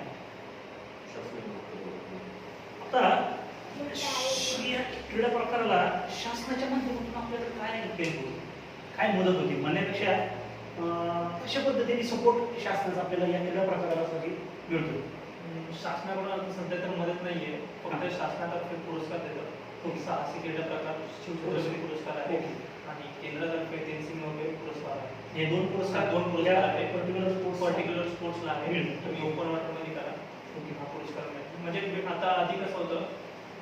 आता या क्रीडा प्रकाराला शासनाच्या माध्यमातून आपल्याकडे काय केलं होतं? काय मदत होती म्हणण्यापेक्षा कशा पद्धतीने सपोर्ट शासनाचा आपल्याला या क्रीडा प्रकारासाठी मिळतो? शासनाकडून आता सध्या तर मदत नाहीये. फक्त शासनातर्फे पुरस्कार देतात. ओके. साहसी क्रीडा प्रकार शिवछत्रपती पुरस्कार आहे ओके. आणि केंद्रातर्फे तेनसिंग वगैरे पुरस्कार आहे. हे दोन पुरस्कार दोन पुरस्कार आहेत. पर्टिक्युलर स्पोर्ट्स पर्टिक्युलर स्पोर्ट्सला आहे. मिळतो. तुम्ही ओपन वॉटरमध्ये करा ओके. हा पुरस्कार मिळतो. म्हणजे आता आधी कसं होतं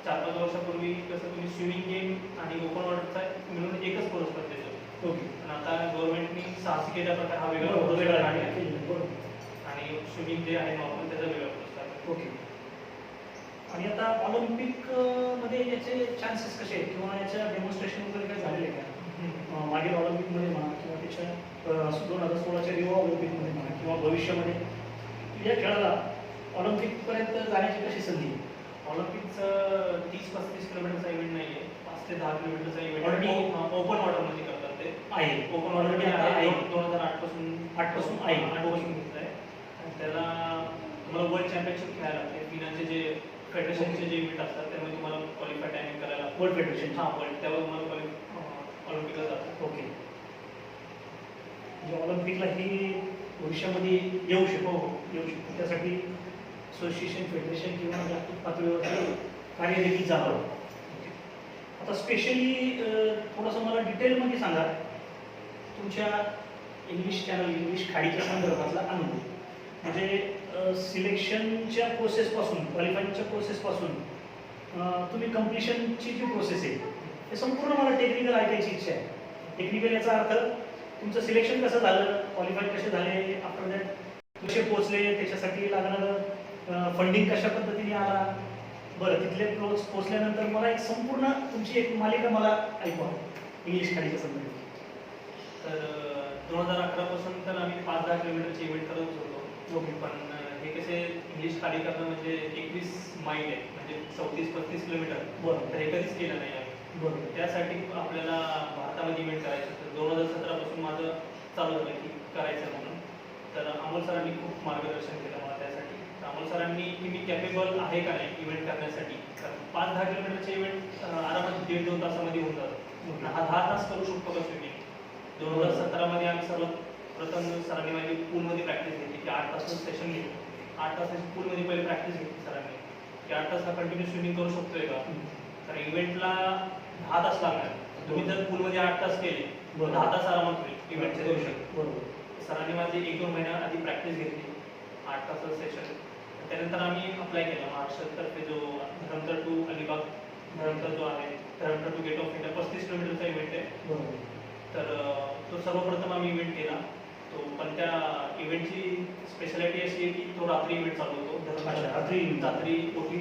4-5 वर्षापूर्वी कसं तुम्ही स्विमिंग गेम आणि ओपन वॉटरचा मिळून एकच पुरस्कार देतो. ओके. पण आता गव्हर्नमेंटनी साहसी क्रीडा प्रकार हा वेगळा बरोबर, पुरस्कार वेगळा काढला आहे. बरोबर. आणि स्विमिंग जे आहे नॉर्मल त्याचा वेगळा पुरस्कार आहे. ओके. आणि आता ऑलिम्पिक मध्ये याचे चान्सेस कसे आहेत किंवा याच्या डेमॉन्स्ट्रेशन वगैरे काय झालेले का? मागील ऑलिम्पिकमध्ये म्हणा किंवा त्याच्या 2016च्या रिओ ऑलिम्पिकमध्ये म्हणा किंवा भविष्यामध्ये या खेळाला ऑलिम्पिकपर्यंत जाण्याची कशी संधी आहे? ऑलिम्पिकचं 30-35 किलोमीटरचा इव्हेंट नाही आहे. 5 ते 10 किलोमीटरचा इव्हेंट Already- ओपन वॉटरमध्ये करतात ते. आहे ओपन Already वॉटरमध्ये आता आहे. आहे. 2008 पासून 8 पासून आहे. 8 पासून घेतलं आहे. आणि त्याला तुम्हाला वर्ल्ड चॅम्पियनशिप खेळायला लागते. फिनाचे जे फेडरेशनचे जे इव्हेंट असतात त्यामध्ये तुम्हाला क्वालिफाय टायमिंग करायला लागतं. World federation. हां वर्ल्ड त्यावर तुम्हाला ऑलिम्पिकला जातात. ओके. म्हणजे ऑलिम्पिकला ही भविष्यामध्ये येऊ शकतो येऊ शकतो त्यासाठी असोसिएशन फेडरेशन किंवा जागतिक पातळीवर कार्य देखील जावं. आता स्पेशली थोडंसं मला डिटेलमध्ये सांगा तुमच्या इंग्लिश चॅनल इंग्लिश खाडीच्या संदर्भातला अनुभव. म्हणजे सिलेक्शनच्या प्रोसेसपासून क्वालिफाईंगच्या प्रोसेसपासून तुम्ही कम्प्लिशनची जी प्रोसेस आहे हे संपूर्ण मला टेक्निकल ऐकायची इच्छा आहे. टेक्निकल याचा अर्थ तुमचं सिलेक्शन कसं झालं, क्वालिफाय कसे झाले, आफ्टर दॅट कसे पोचले, त्याच्यासाठी लागणारं फंडिंग कशा पद्धतीने आला, बरं तिथले पोचल्यानंतर मला एक संपूर्ण तुमची एक मालिका मला ऐकवा इंग्लिश खाडीच्या संदर्भात. तर 2011 पासून तर आम्ही 5-10 किलोमीटरचे इव्हेंट करत होतो. ओके. पण हे कसे इंग्लिश खाडी करणं म्हणजे 21 माईल आहे म्हणजे 34-35 किलोमीटर. बरं. तर हे कधीच केलं नाही आम्ही. बरोबर. त्यासाठी आपल्याला भारतामध्ये इव्हेंट करायचं होतं. 2017 पासून माझं चालू झालं की करायचं म्हणून. तर अमोल सरांनी खूप मार्गदर्शन केलं मला त्यासाठी. तर अमोल सरांनी की मी कॅपेबल आहे का नाही इव्हेंट करण्यासाठी. कारण 5-10 किलोमीटरचे इव्हेंट आरामात 1.5-2 तासामध्ये होऊन जातं. हा 10 तास करू शकतो का स्विमिंग. 2017 मध्ये आम्ही सर्वात प्रथम सरांनी माझी पूलमध्ये प्रॅक्टिस घेतली की 8 तासाचं सेशन घेतलं. 8 तासाची पूलमध्ये पहिले प्रॅक्टिस घेतली सरांनी की 8 तास हा कंटिन्यू स्विमिंग करू शकतोय का. तर इव्हेंटला 10 तास लागणार. तुम्ही जर पूलमध्ये 8 तास केले तर 10 तास आरामात होईल इव्हेंटचे करू शकतो. बरोबर. सरांनी माझी 1-2 महिन्या आधी प्रॅक्टिस घेतली 8 तासाचं सेशन. त्यानंतर आम्ही अप्लाय केला महाराष्ट्रातर्फे जो धरमतर टू अलिबाग धरमतर जो आहे Dharamtar to gate of India 35 किलोमीटरचा इव्हेंट आहे. बरोबर. तर तो सर्वप्रथम आम्ही इव्हेंट केला तो. पण त्या इव्हेंटची स्पेशालिटी अशी आहे की तो रात्री इव्हेंट चालू होतो. रात्री ओटी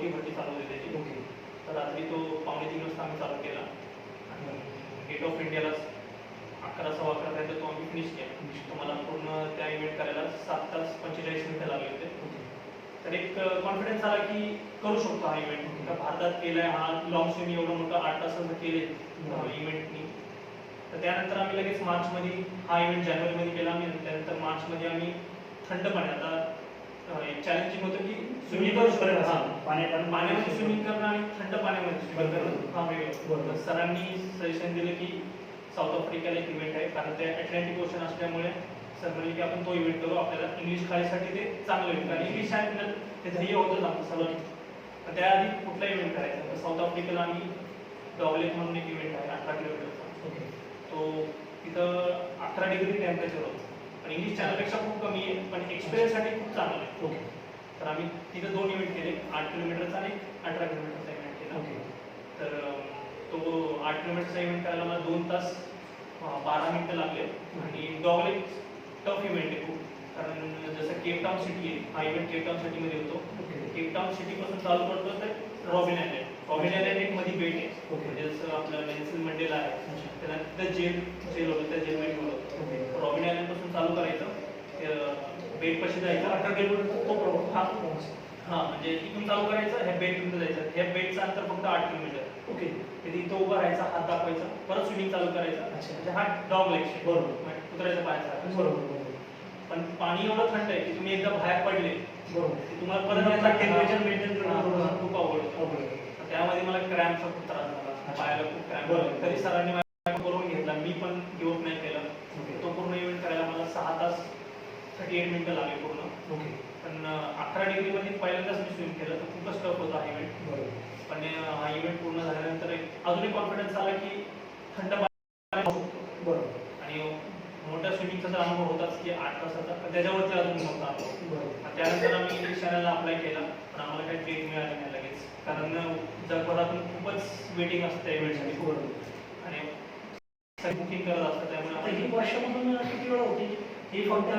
भरती चालू होती त्याची. ओके. तर रात्री तो 2:45 वाजता आम्ही चालू केला आणि गेट ऑफ इंडियाला 11-11:15 पर्यंत तो आम्ही फिनिश केला. तो मला पूर्ण त्या इव्हेंट करायला 7 तास 45 मिनिटं लागले होते. तर एक कॉन्फिडन्स आला की करू शकतो हा इव्हेंट. का भारतात केलाय हा लॉंग स्विमिंग एवढं मोठं 8 तासाचं केले इव्हेंटनी. तर त्यानंतर आम्ही लगेच मार्चमध्ये हा इव्हेंट जानेवारीमध्ये केला आम्ही. त्यानंतर मार्चमध्ये आम्ही थंड पाण्यात आता एक चॅलेंजिंग होतं की स्विमिंग करू शकतो. पाण्यामध्ये स्विमिंग करणं आणि थंड पाण्यामध्ये स्विमिंग करणं हा वेगळं. सरांनी सजेशन दिलं की साऊथ आफ्रिकेला एक इव्हेंट आहे कारण ते अटलांटिक ओशन असल्यामुळे सर म्हणजे की आपण तो इव्हेंट करू, आपल्याला इंग्लिश खालीसाठी ते चांगलं होईल, कारण इंग्लिश चॅनल ते ध्येय होतंच आमचं सगळं. तर त्याआधी कुठला इव्हेंट करायचा, तर साऊथ आफ्रिकेला आम्ही डॉगलेट म्हणून एक इव्हेंट आहे 18 किलोमीटरचा. ओके. तो तिथं 11 डिग्री टेम्परेचर होतं, पण इंग्लिश चॅनलपेक्षा खूप कमी आहे, पण एक्सपिरियन्ससाठी खूप चांगलं आहे. ओके. तर आम्ही तिथं 2 इव्हेंट केले, 8 किलोमीटरचा आणि 18 किलोमीटरचा इव्हेंट केला. ओके. तर तो 8 किलोमीटरचा इव्हेंट करायला मला 2 तास 12 मिनिटं लागले. आणि डॉगलेग टफ इव्हेंट आहे खूप, कारण जसं केपटाऊन सिटी आहे, हा इव्हेंट केपटाऊन सिटीमध्ये होतो. ओके. केपटाऊन सिटीपासून चालू करतो तर रॉबिन आयलंड. रॉबिन आयलंड एक मध्ये बेट आहे, ओके. म्हणजे जसं आपलं नेल्सन मंडेला आहे, अच्छा. त्याला तिथं जेल होतं, त्या जेलमध्ये होतं. ओके. रॉबिन आयलंडपासून चालू करायचं, बेटपाशी जायचं. 18 किलोमीटर तो प्रवास. हां, म्हणजे इथून चालू करायचं, ह्या बेटपर्यंत जायचं. ह्या बेटचं अंतर फक्त 8 किलोमीटर. ओके. तिथे इथं उभं राहायचं, हात दाखवायचा, परत स्विमिंग चालू करायचं. अच्छा. म्हणजे हा डॉग लेग शेप, बरोबर. म्हणजे कुत्र्याच्या पायाचा. बरोबर. पण पाणी एवढं थंड आहे की तुम्ही एकदा बाहेर पडले बरोबर. की तुम्हाला परत परत आता टेम्परेचर मेंटेन हां, करणं खूप अवघड होतं. अवघड आहे. त्यामध्ये मला क्रॅम्पचा खूप त्रास झाला, अच्छा. पायाला खूप क्रॅम्प बरोबर. झाला. तरी सरांनी माझ्या करून घेतला, मी पण गिव्ह नाही केलं. ओके. तो पूर्ण इव्हेंट करायला मला 6 तास 38 मिनिटं लागले पूर्ण. ओके. पण 11 डिग्रीमध्ये पहिल्यांदाच मी स्विम केलं, तर खूपच टफ होता हा इव्हेंट. बरोबर. पण हा इव्हेंट पूर्ण झाल्यानंतर अजूनही कॉन्फिडन्स आला की थंड पाणी होऊ शकतो. बरोबर. आणि मोठ्या स्विमिंगचा तर अनुभव होताच की 8 तासाचा, पण त्याच्यावरती अजून नव्हता अनुभव. बरोबर. त्यानंतर आम्ही इंग्लिश चॅनलला अप्लाय केला, पण आम्हाला काही डेट मिळाली नाही लगेच, कारण जगभरातून खूपच वेटिंग असते इव्हेंटसाठी. बरोबर. आणि बुकिंग करत असतात, त्यामुळे आता ही आपण वर्षामधून किती वेळा होती? ही फक्त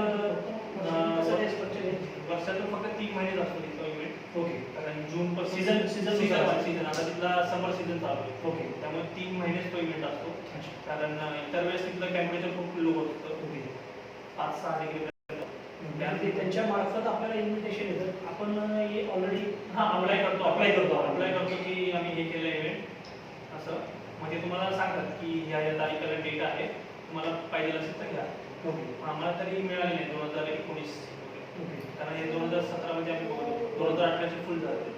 कसं आहे structure आहे? वर्षातून फक्त 3 महिनेच असतो तिथं इव्हेंट. ओके. कारण जून पासून Season सीझन आता तिथला समर सीझन चालू आहे. ओके. त्यामुळे 3 महिनेच तो इव्हेंट असतो. अच्छा. कारण इतर वेळेस तिथलं टेम्परेचर खूप लो होतं, ओके. 5-6 डिग्री. ते त्यांच्या मार्फत आपल्याला इन्व्हिटेशन येतं, आपण हे ऑलरेडी हां, अप्लाय करतो अप्लाय करतो की आम्ही हे केलं इव्हेंट असं. मग ते तुम्हाला सांगतात की ह्या या तारखेला डेट आहे, तुम्हाला पाहिजे असेल तर घ्या. ओके. आम्हाला तरी मिळाले नाही 2019, ओके. कारण हे 2017 मध्ये आम्ही बघतो, 2018 फुल झाले.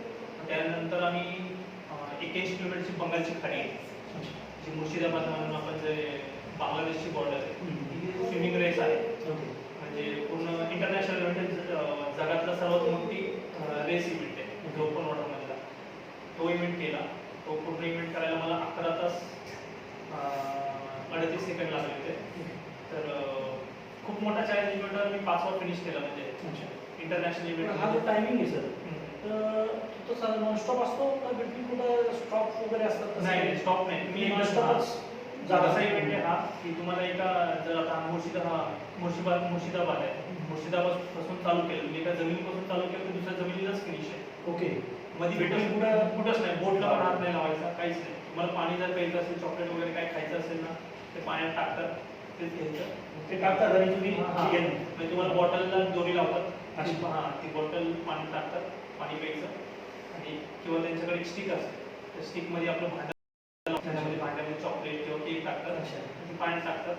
त्यानंतर आम्ही 81 किलोमीटरची बंगालची खाडी आहे, अच्छा. जी मुर्शिदाबाद म्हणून आपण जे बांगलादेशची बॉर्डर आहे, ती स्विमिंग रेस आहे. ओके. म्हणजे पूर्ण इंटरनॅशनल इव्हेंट, जगातला सर्वात मोठी रेस इव्हेंट आहे, जो ओपन वॉटरमधला. तो इव्हेंट केला. तो पूर्ण इव्हेंट करायला मला 11 तास 38 सेकंड लागले होते. तर खूप मोठा चॅलेंज इव्हेंटवर मी 5 फिनिश केला, म्हणजे अच्छा. इंटरनॅशनल पण हा जो इव्हेंट. टायमिंग आहे सर, तर तो सर नॉनस्टॉप असतो का बिटवीन कुठं स्टॉप वगैरे असतात? नाही, स्टॉप नाही. मी नॉनस्टॉपच असा इव्हेंट आहे हा की तुम्हाला एका, जर आता मुर्शिदाबाद आहे, मुर्शिदाबाद पासून चालू केलं, म्हणजे एका जमिनीपासून चालू केलं तर दुसऱ्या जमिनीलाच फिनिश आहे. ओके. मध्ये भेटून कुठंच नाही, बोटला पण हात नाही लावायचा, काहीच नाही. तुम्हाला पाणी जर प्यायचं असेल, चॉकलेट वगैरे काय खायचं असेल ना, ते पाण्यात टाकतात, तेच घ्यायचं. ते टाकतात आणि तुम्ही हां, घ्या. म्हणजे तुम्हाला बॉटलला दोरी लावतात. अच्छा. हां, ती बॉटल पाणी टाकतात, पाणी प्यायचं. आणि किंवा त्यांच्याकडे एक स्टिक असते, त्या स्टिकमध्ये आपलं भांड्यामध्ये चॉकलेट किंवा केक टाकतात, अच्छा. ते पाण्यात टाकतात,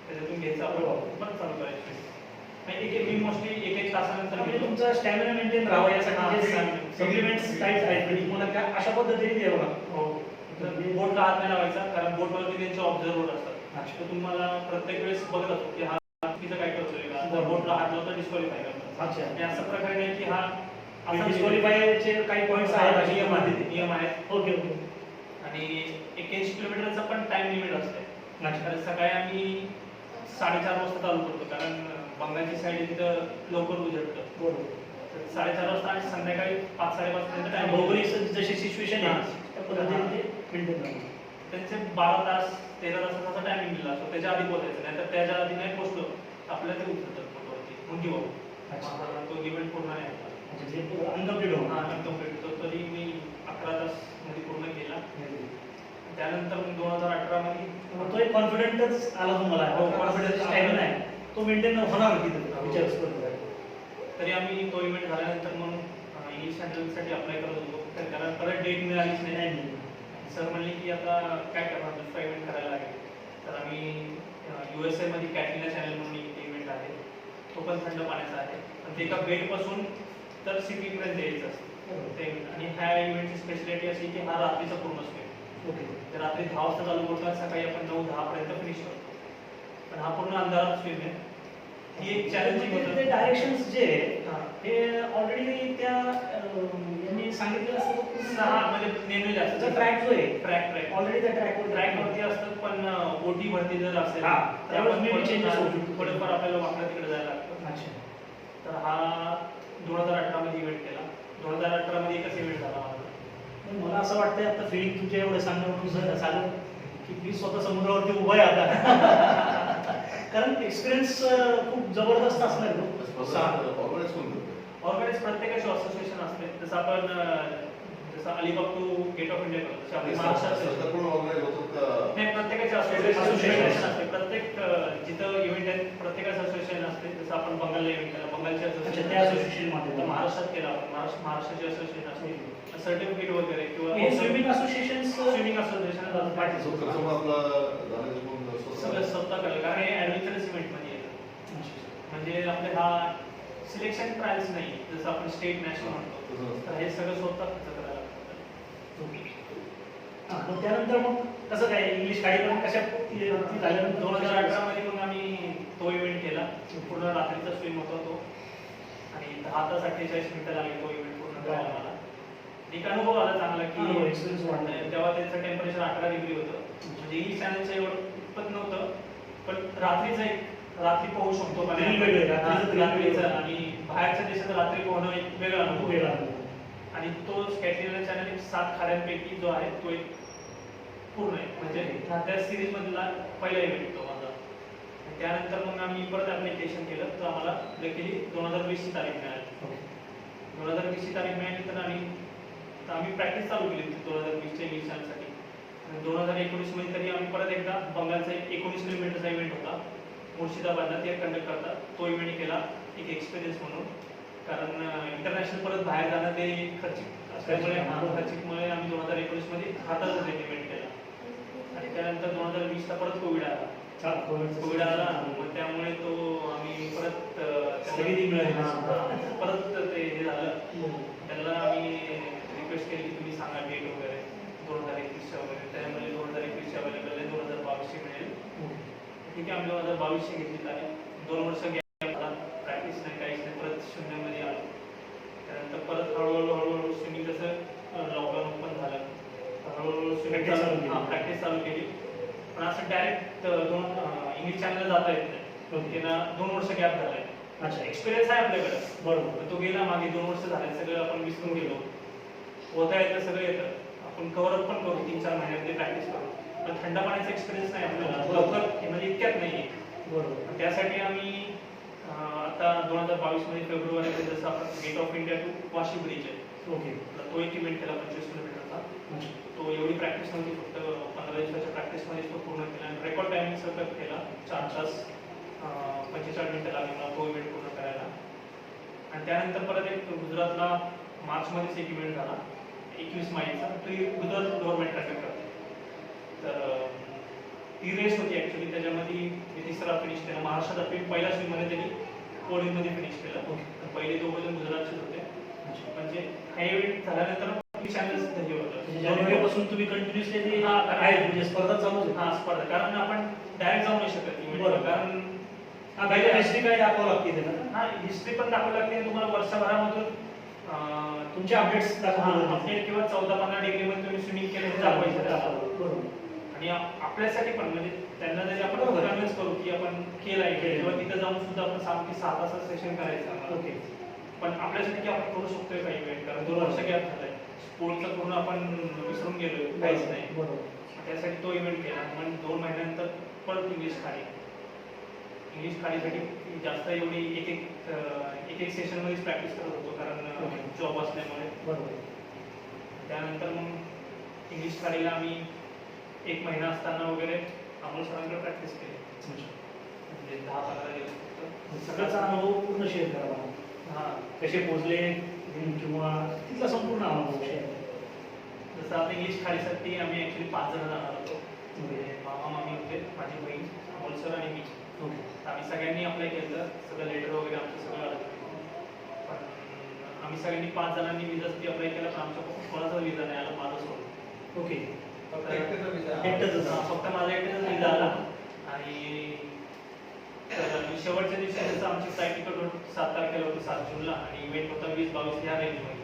त्याच्यातून घ्यायचं, आपण परत चालू करायचं. मी मोस्टली 1-1 तासानंतर म्हणजे घेतो. तुमचा स्टॅमिना मेंटेन राहावा यासाठी जे हां, सप्लिमेंट्स काहीच आहेत, म्हणजे तुम्हाला त्या अशा पद्धतीने द्यावं लागतं. हो. तर बोटला हात नाही लावायचा, कारण बोटवरती त्यांचे ऑब्झर्वर असतात. अच्छा. तर तुम्हाला प्रत्येक वेळेस बघत असतो की हा तिथं काय करतोय का, जर बोटला हात लावता डिस्क्वालिफाय करतात. अच्छा. आणि असं प्रकारे नाही की हा असा डिस्क्वालिफायचे काही पॉईंट्स आहेत, असे नियम आहेत. ओके. ओके. आणि 81 किलोमीटरचा पण टाइम लिमिट असते. अच्छा. कारण सकाळी आम्ही 4:30 वाजता चालू करतो, कारण बंगालची साईड तिथं लवकर उजळतं. बरोबर. तर 4:30 वाजता आणि संध्याकाळी 5-5:30 पर्यंत टाइम. भौगोलिक जशी सिच्युएशन आहे त्या पद्धतीने ते मेंटेन करतात. त्यांचे 12 तास 13 तासाचा टायमिंग दिला असतो, त्याच्या आधी पोहोचायचं नाही. तर त्याच्या आधी नाही पोहोचलो तर आपल्याला ते उचलतात फोटोवरती, मुंगी भाऊ. अच्छा. तो इव्हेंट पूर्ण नाही होता. अच्छा, जे अनकम्प्लीट होतं. हां, कम्प्लीट तो तरी मी 11 तास मध्ये पूर्ण केला. त्यानंतर 2018 मध्ये तो एक कॉन्फिडंटच आला तुम्हाला. हो, कॉन्फिडन्स confidence स्टॅमिना आहे तो मेंटेन होणार तिथं हो. विचार करतो. तरी आम्ही तो इव्हेंट झाल्यानंतर मग इंग्लिश चॅनलसाठी अप्लाय करत होतो, तर कारण परत डेट मिळालीच नाही. नाही. सर म्हणले की आता काय करणार, दुसरा इव्हेंट करायला लागेल. तर आम्ही USA मध्ये कॅटलिना चॅनल म्हणून एक इव्हेंट आहे, तो पण थंड पाण्याचा आहे. पण ते एका बेटपासून तर सिटीपर्यंत यायचं असतं ते. आणि ह्या इव्हेंटची स्पेशालिटी अशी की हा रात्रीचा पूर्ण स्विम. ओके. तर रात्री 10 वाजता चालू करतात, सकाळी आपण 9-10 पर्यंत फिनिश करतो. पण हा पूर्ण अंधारात स्विम आहे. ती एक चॅलेंजिंग होतं. ते डायरेक्शन्स जे आहे, हां. हे ऑलरेडी त्या यांनी सांगितलेलं असतं की 6 म्हणजे नेमलेले असतात. ट्रॅक जो आहे ट्रॅक ऑलरेडी त्या ट्रॅकवर ट्रॅकवरती असतात, पण ओटी भरती जर असेल हां, तर त्यावेळेस आपण maybe changes होऊ शकतो. थोडेफार आपल्याला वाकडं तिकडे जायला लागतं. अच्छा. तर हा 2018 मध्ये इव्हेंट केला. 2018 मध्ये एकच इव्हेंट झाला माझा. पण मला असं वाटतंय आता फिलिंग तुमच्या एवढं सांगण्यावरून झालं की मी स्वतः समुद्रावरती उभा आहे आता. कारण एक्सपिरियन्स खूप जबरदस्त असणार आहे तो. ऑर्गनाइज प्रत्येकाची असोसिएशन असते. जसं आपण जसं Alibag to gate of India करतो तशी आपली महाराष्ट्रात नाही, प्रत्येकाची असोसिएशन असते. प्रत्येक जिथं इव्हेंट आहे प्रत्येकाचं असोसिएशन असते. जसं आपण बंगालला इव्हेंट केला, बंगालची अच्छा, असोसिएशन त्या association मध्ये. आता महाराष्ट्रात केला आपण महाराष्ट्राची असोसिएशन असते. सर्टिफिकेट वगैरे किंवा हे स्विमिंग असोसिएशन स्विमिंग असोसिएशन सगळं स्वतः करायला, कारण हे ऍडव्हेंचरस इव्हेंट मध्ये येतं. म्हणजे आपले हा सिलेक्शन ट्रायल्स नाही जसं आपण स्टेट नॅशनल म्हणतो, तर हे सगळं स्वतः खर्च करायला लागतं. मग त्यानंतर मग कसं काय इंग्लिश कार्यक्रम कशा ती झाल्यानंतर 2018 मध्ये मग आम्ही तो इव्हेंट केला. पूर्ण रात्रीचा स्विम होता तो आणि 10 तास 48 मिनिटं लागली तो इव्हेंट पूर्ण करायला मला. एक अनुभव आला चांगला की एक्सपिरियन्स वाढला. तेव्हा त्याचं टेम्परेचर 18 डिग्री होतं. म्हणजे ही चॅनलचं एवढं इतपत नव्हतं, पण रात्रीचं एक रात्री पोहू शकतो का नाही, वेगळं रात्रीचं रात्रीचं आणि बाहेरच्या देशात रात्री पोहणं एक वेगळा अनुभव वेगळा आहे. अनुभव. आणि तो स्कॅटिनल चॅनल एक 7 खाड्यांपैकी जो आहे तो एक पूर्ण आहे. म्हणजे त्या सिरीज मधला पहिला इव्हेंट तो माझा. आणि त्यानंतर मग आम्ही परत ऍप्लिकेशन केलं तर आम्हाला लकीली 2020 ची तारीख मिळाली. 2020 ची तारीख मिळाली तर आम्ही प्रॅक्टिस चालू केली 2020च्या इव्हेंटसाठी. 2019 मध्ये तरी आम्ही परत एकदा बंगालचा 19 किलोमीटरचा इव्हेंट होता मुर्शिदाबादला, ते कंडक्ट करतात. तो इव्हेंट केला एक एक्सपिरियन्स म्हणून, कारण इंटरनॅशनल परत बाहेर जाणं ते खर्चिक असल्यामुळे खर्चिकमुळे आम्ही 2019 मध्ये हातातच एक इव्हेंट केला. आणि त्यानंतर 2020 ला परत कोविड आला. कोविड आला मग त्यामुळे तो आम्ही परत स्थगिती मिळाली. परत ते हे झालं. त्यांना आम्ही रिक्वेस्ट केली की तुम्ही सांगा डेट वगैरे 2021 वगैरे. त्यामुळे 2021 अवेलेबल आहे, 2022 मिळेल. ठीक आहे, आम्ही 2022 घेतली तारीख. 2 वर्ष गॅप झाला, प्रॅक्टिस नाही काहीच नाही, परत शून्यामध्ये आलो. त्यानंतर परत हळूहळू स्विमिंग जसं लॉकडाऊन ओपन झालं हळूहळू स्विमिंग प्रॅक्टिस चालू केली. पण असं डायरेक्ट इंग्लिश चॅनलला जाता येत नाही. त्यांना 2 वर्ष गॅप झालाय. अच्छा, एक्सपिरियन्स आहे आपल्याकडे बरोबर. पण तो गेला मागे 2 वर्ष झाले, सगळं आपण विसरून गेलो. होता येतं सगळं येतं, आपण कव्हरअप पण करू 3-4 महिन्यामध्ये प्रॅक्टिस करू, पण थंड पाण्याचा एक्सपिरियन्स नाही आपल्याला लवकर, म्हणजे इतक्यात नाही. बरोबर. त्यासाठी आम्ही आता 2022 मध्ये फेब्रुवारीमध्ये जसं आपण gate of India to Vashi bridge आहे ओके. तर तो एक इव्हेंट केला 25 किलोमीटरचा. तो एवढी प्रॅक्टिस नव्हती, फक्त 15 दिवसाच्या प्रॅक्टिसमध्ये तो पूर्ण केला आणि रेकॉर्ड टायमिंग सगळं केला. 4 तास 45 मिनिटं लागली मला तो इव्हेंट पूर्ण करायला. आणि त्यानंतर परत एक गुजरातला मार्चमध्येच एक इव्हेंट झाला 21 माईलचा, तो गुजरात गव्हर्नमेंट कंडक्ट करते. तर ती रेस होती ॲक्च्युली, त्याच्यामध्ये मी 3रा फिनिश केला. महाराष्ट्रात पहिल्या स्विममध्ये त्यांनी पोलिंगमध्ये फिनिश केलं. पहिले 2 जण गुजरातचेच होते. म्हणजे हा इव्हेंट झाल्यानंतर चॅनल्स हे होतं. जानेवारीपासून तुम्ही कंटिन्युअसली आहे म्हणजे स्पर्धा चालू आहे. हा स्पर्धा, कारण आपण डायरेक्ट जाऊ नाही शकत इव्हेंट, कारण हिस्ट्री काय दाखवावं लागते त्याला. हा हिस्ट्री पण दाखवावी लागते. तुम्हाला वर्षभरामधून तुमचे अपडेट्स दाखवले अपडेट किंवा 14-15 डिग्री मध्ये तुम्ही स्विमिंग केलं हे दाखवायचं. बरोबर. आणि आपल्यासाठी पण म्हणजे त्यांना जरी आपण कन्व्हिन्स करू की आपण केलंय किंवा तिथं जाऊन सुद्धा आपण सांगू की 6 तासाचं सेशन करायचं. ओके. पण आपल्यासाठी की आपण करू शकतोय का इव्हेंट, कारण 2 वर्ष गॅप झालाय, स्पोर्टचं पूर्ण आपण विसरून गेलोय, काहीच नाही. बरोबर. त्यासाठी तो इव्हेंट केला. मग 2 महिन्यानंतर परत इंग्लिश खाडीसाठी जास्त एवढी एक सेशनमध्येच प्रॅक्टिस करत होतो, कारण जॉब असल्यामुळे. बरोबर. त्यानंतर मग इंग्लिश खाडीला आम्ही 1 महिना असताना वगैरे अमोल सरांकडे प्रॅक्टिस केली. म्हणजे 10-15 दिवस फक्त. सगळ्याचा अनुभव पूर्ण शेअर करा मला. हां, कसे पोचले किंवा तिथला संपूर्ण अनुभव शेअर. जसं आता इंग्लिश खाडीसाठी आम्ही ॲक्च्युली 5 जण जाणार होतो. म्हणजे मामा मामी होते, माझी बहीण, अमोल सर आणि मी. आम्ही सगळ्यांनी अप्लाय केलं, सगळं लेटर वगैरे आमचं सगळं आलं. पण आम्ही सगळ्यांनी 5 जणांनी विजासाठी अप्लाय केला, पण आमच्या कोणाचा विजा नाही आला, माझा सोडून. ओके. फक्त माझा एकट्याचाच विजा आला. आणि आणि शेवटच्या दिवशी जसं आमची फ्लाईट तिकट 7 तारखेला होती, 7 जूनला, आणि इव्हेंट होता 20-22 ह्या रेंजमध्ये.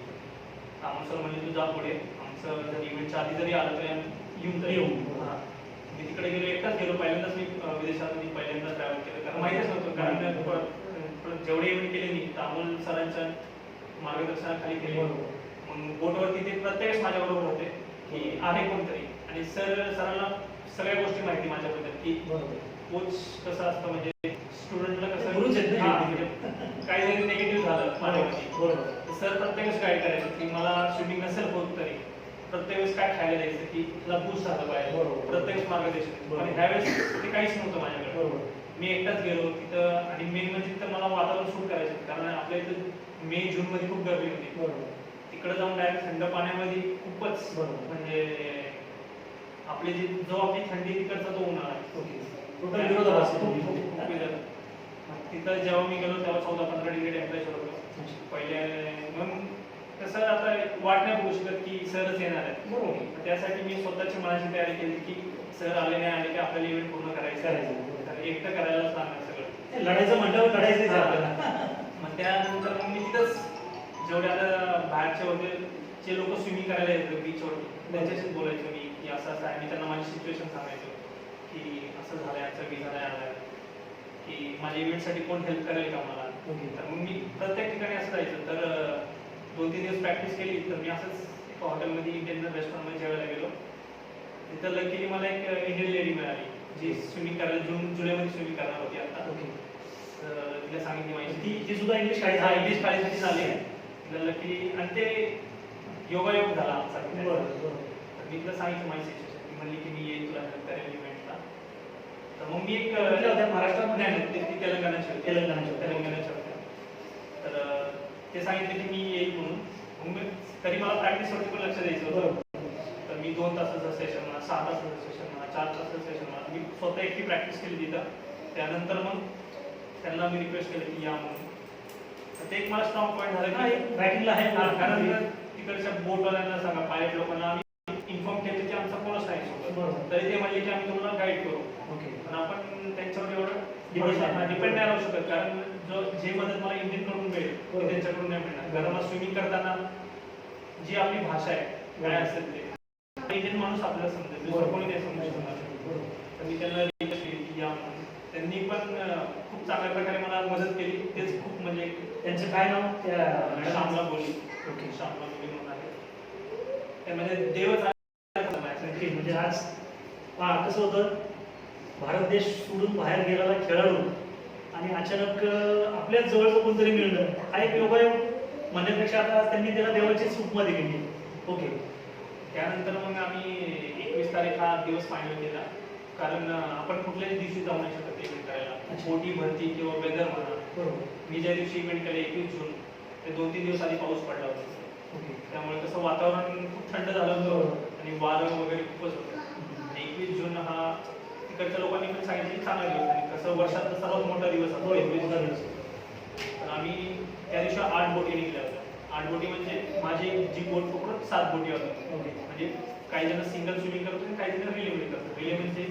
आम्ही सर म्हणजे तू जा पुढे, आमचं जर इव्हेंटच्या आधी जरी आलं तरी आम्ही येऊन तरी येऊ. हां, मी तिकडे गेलो, एकटाच गेलो. पहिल्यांदाच मी विदेशामध्ये पहिल्यांदा ट्रॅव्हल केलं, कारण माहीतच नव्हतं. कारण जेवढे इव्हेंट केले मी तर अमोल सरांच्या मार्गदर्शनाखाली केले. मग बोटवरती ते प्रत्येक माझ्याबरोबर होते की आहे कोणतरी, आणि सरांना सगळ्या गोष्टी माहिती माझ्याबद्दल की कोच कसं असतं, म्हणजे स्टुडंटला कसं गुरुच आहेत ना. हां, म्हणजे काही जरी निगेटिव्ह झालं माझ्यामध्ये तर सर प्रत्येक वेळेस गाईड करायचं की मला स्विमिंग नसेल होत तरी प्रत्येक वेळेस काय खायला द्यायचं की तुला बूस्ट झालं पाहिजे, प्रत्येक वेळेस मार्गदर्शन. आणि ह्यावेळेस ते काहीच नव्हतं माझ्याकडे. मी एकटाच गेलो तिथं, आणि मेन म्हणजे तिथं मला वातावरण सूट करायचं, कारण आपल्या इथं मे जून मध्ये खूप गर्मी होती. तिकडे जाऊन डायरेक्ट थंड पाण्यामध्ये खूपच म्हणजे आपली जी जो आपली थंडी तिकडचा तो उन्हाळा टोटल विरोधाभास आहे. खूप वेगळं. तिथं जेव्हा मी गेलो तेव्हा 14-15 डिग्री टेम्परेचर होतं पहिले. मग कसं आता वाट नाही बघू शकत की सरच येणार आहेत. त्यासाठी मी स्वतःची मनाची तयारी केली की सर आले नाही आले की आपल्याला इव्हेंट पूर्ण करायचं आहे, एकटं करायलाच लागणार सगळं. लढायचं म्हटल्यावर लढायचंच आहे आपल्याला. मग त्यानंतर मग मी तिथंच जेवढे आता बाहेरचे होते जे लोक स्विमिंग करायला येतात बीचवरती त्यांच्याशीच बोलायचो मी की असं असं आहे. मी त्यांना माझी सिच्युएशन सांगायचो की असं झालंय, आमचं व्हिसा नाही आलाय, की माझ्या इव्हेंटसाठी कोण हेल्प करेल का मला. तर मग मी प्रत्येक ठिकाणी असं जायचं. तर 2-3 दिवस प्रॅक्टिस केली. तर मी असंच एका हॉटेलमध्ये इंडियन रेस्टॉरंटमध्ये जेवायला गेलो. तिथं लकीली मला एक इंडियन लेडी मिळाली जी स्विमिंग करायला जुलैमध्ये स्विमिंग करणार होती आता. तिला सांगितली माहिती, ती सुद्धा इंग्लिश शाळेत इंग्लिश शाळेसाठी झाली. तिला लकीली, आणि ते योगायोग झाला आमचा. तर मी तिला सांगितलं माझी सिच्युएशन. ती म्हणली की मी येईल तुला हेल्प करेल इव्हेंटला. तर मग मी एक महाराष्ट्रामध्ये नाही, ती तेलंगणाची होती. तेलंगणाच्या होत्या. तर ते सांगितलं की मी येईल म्हणून. मग मी तरी मला प्रॅक्टिसवरती पण लक्ष द्यायचं होतं. तर मी 2 तासाचं सेशन म्हणा, 6 तासाचं सेशन म्हणा, 4 तासाचं सेशन म्हणा, मी स्वतः एकटी प्रॅक्टिस केली तिथं. त्यानंतर मग त्यांना मी रिक्वेस्ट केली की या म्हणून. ते एक मला स्ट्रॉंग पॉईंट झालं की बॅटिंगला आहे. कारण तिकडच्या बोटवाल्यांना सांगा, पायलट लोकांना आम्ही इन्फॉर्म केलं की आमचा कोणच नाही सोबत, तरी ते म्हणले की आम्ही तुम्हाला गाईड करू. पण आपण त्यांच्यावर एवढं डिपेंड नाही राहू शकत, कारण जे मदत मला इंडियनकडून मिळेल ती त्यांच्याकडून नाही मिळणार. कारण मला स्विमिंग करताना जी आपली भाषा आहे काय असेल ते इंडियन माणूस आपल्याला समजेल, दुसरं कोणी नाही समजू शकणार. तर मी त्यांना रिक्वेस्ट केली की या म्हणून. त्यांनी पण खूप चांगल्या प्रकारे मला मदत केली. तेच खूप म्हणजे त्यांचं काय नाव? श्यामला बोली. श्यामला बोली म्हणून आहे. त्यामध्ये देवच आहे. म्हणजे आज कसं होतं, भारत देश सोडून बाहेर गेलेला खेळाडू आणि अचानक आपल्याच जवळचं कोणतरी मिळणं हा एक योगायोग म्हणण्यापेक्षा आता त्यांनी त्याला देवाची सूपमध्ये दिली. त्यानंतर मग आम्ही 21 तारीख हा दिवस फायनल केला, कारण आपण कुठल्याही दिवशी जाऊ नाही शकत इव्हेंट करायला. मोठी भरती किंवा वेदर म्हणा. मी ज्या दिवशी इव्हेंट केलं 21 जून ते 2-3 दिवस आधी पाऊस पडला होता. त्यामुळे कसं वातावरण खूप थंड झालं होतं आणि वारं वगैरे खूपच होतं. 21 जून हा तिकडच्या लोकांनी पण सांगितलं की चांगला दिवस, आणि कसं वर्षातला सर्वात मोठा दिवस असतो 21 दिवस. तर आम्ही त्या दिवशी 8 बोटी निघल्या होत्या. 8 बोटी म्हणजे माझी जी बोट पकडून 7 बोटी होत्या. म्हणजे काही जण सिंगल स्विमिंग करतो आणि काही जण रिले मध्ये करतात. रिले म्हणजे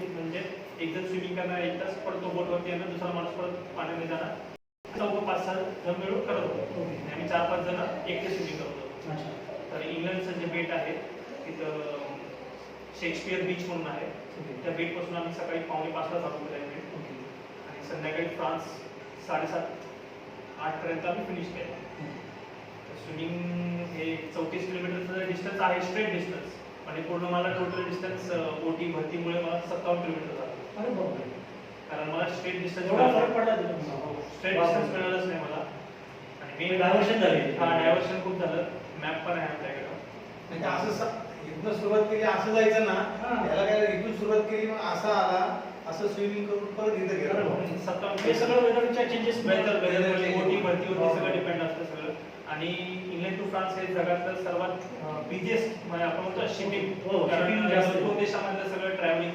एक जण स्विमिंग करणार, एक तास पडतो बोटवरती येणार, दुसरा माणूस परत पाण्यामध्ये जाणार. 4-5-6 जण मिळून करत होतो. आम्ही 4-5 जण एकटे स्विमिंग करत होतो. तर इंग्लंडचं जे बेट आहे तिथं शेक्सपियर बीच म्हणून आहे. त्या बेटपासून आम्ही सकाळी 5:45ला चालू केलं इव्हेंट, आणि संध्याकाळी फ्रान्स 7:30-8 पर्यंत आम्ही फिनिश केलं. स्विमिंग हे 34 किलोमीटरचं डिस्टन्स आहे, स्ट्रेट डिस्टन्स. आणि पूर्ण मला टोटल डिस्टन्स ओटी भरतीमुळे मला 57 किलोमीटर झालं. कारण मला स्ट्रेट डिस्टन्स स्ट्रेट डिस्टन्स मिळालंच नाही मला. आणि मी डायव्हर्शन झाले. डायव्हर्शन खूप झालं. मॅप पण आहे आपल्याकडं. म्हणजे असं इथनं सुरुवात केली असं जायचं ना, याला काय इथून सुरुवात केली मग असा आला, असं स्विमिंग करून परत इथं गेलं. हे सगळं वेदरच्या चेंजेस ओटी भरती होती, सगळं डिपेंड असतं सगळं. आणि इंग्लंड टू फ्रान्स हे जगातलं सर्वात बिझिएस्ट म्हणजे आपण म्हणतो शिपिंग. 2 देशामधलं सगळं ट्रॅव्हलिंग.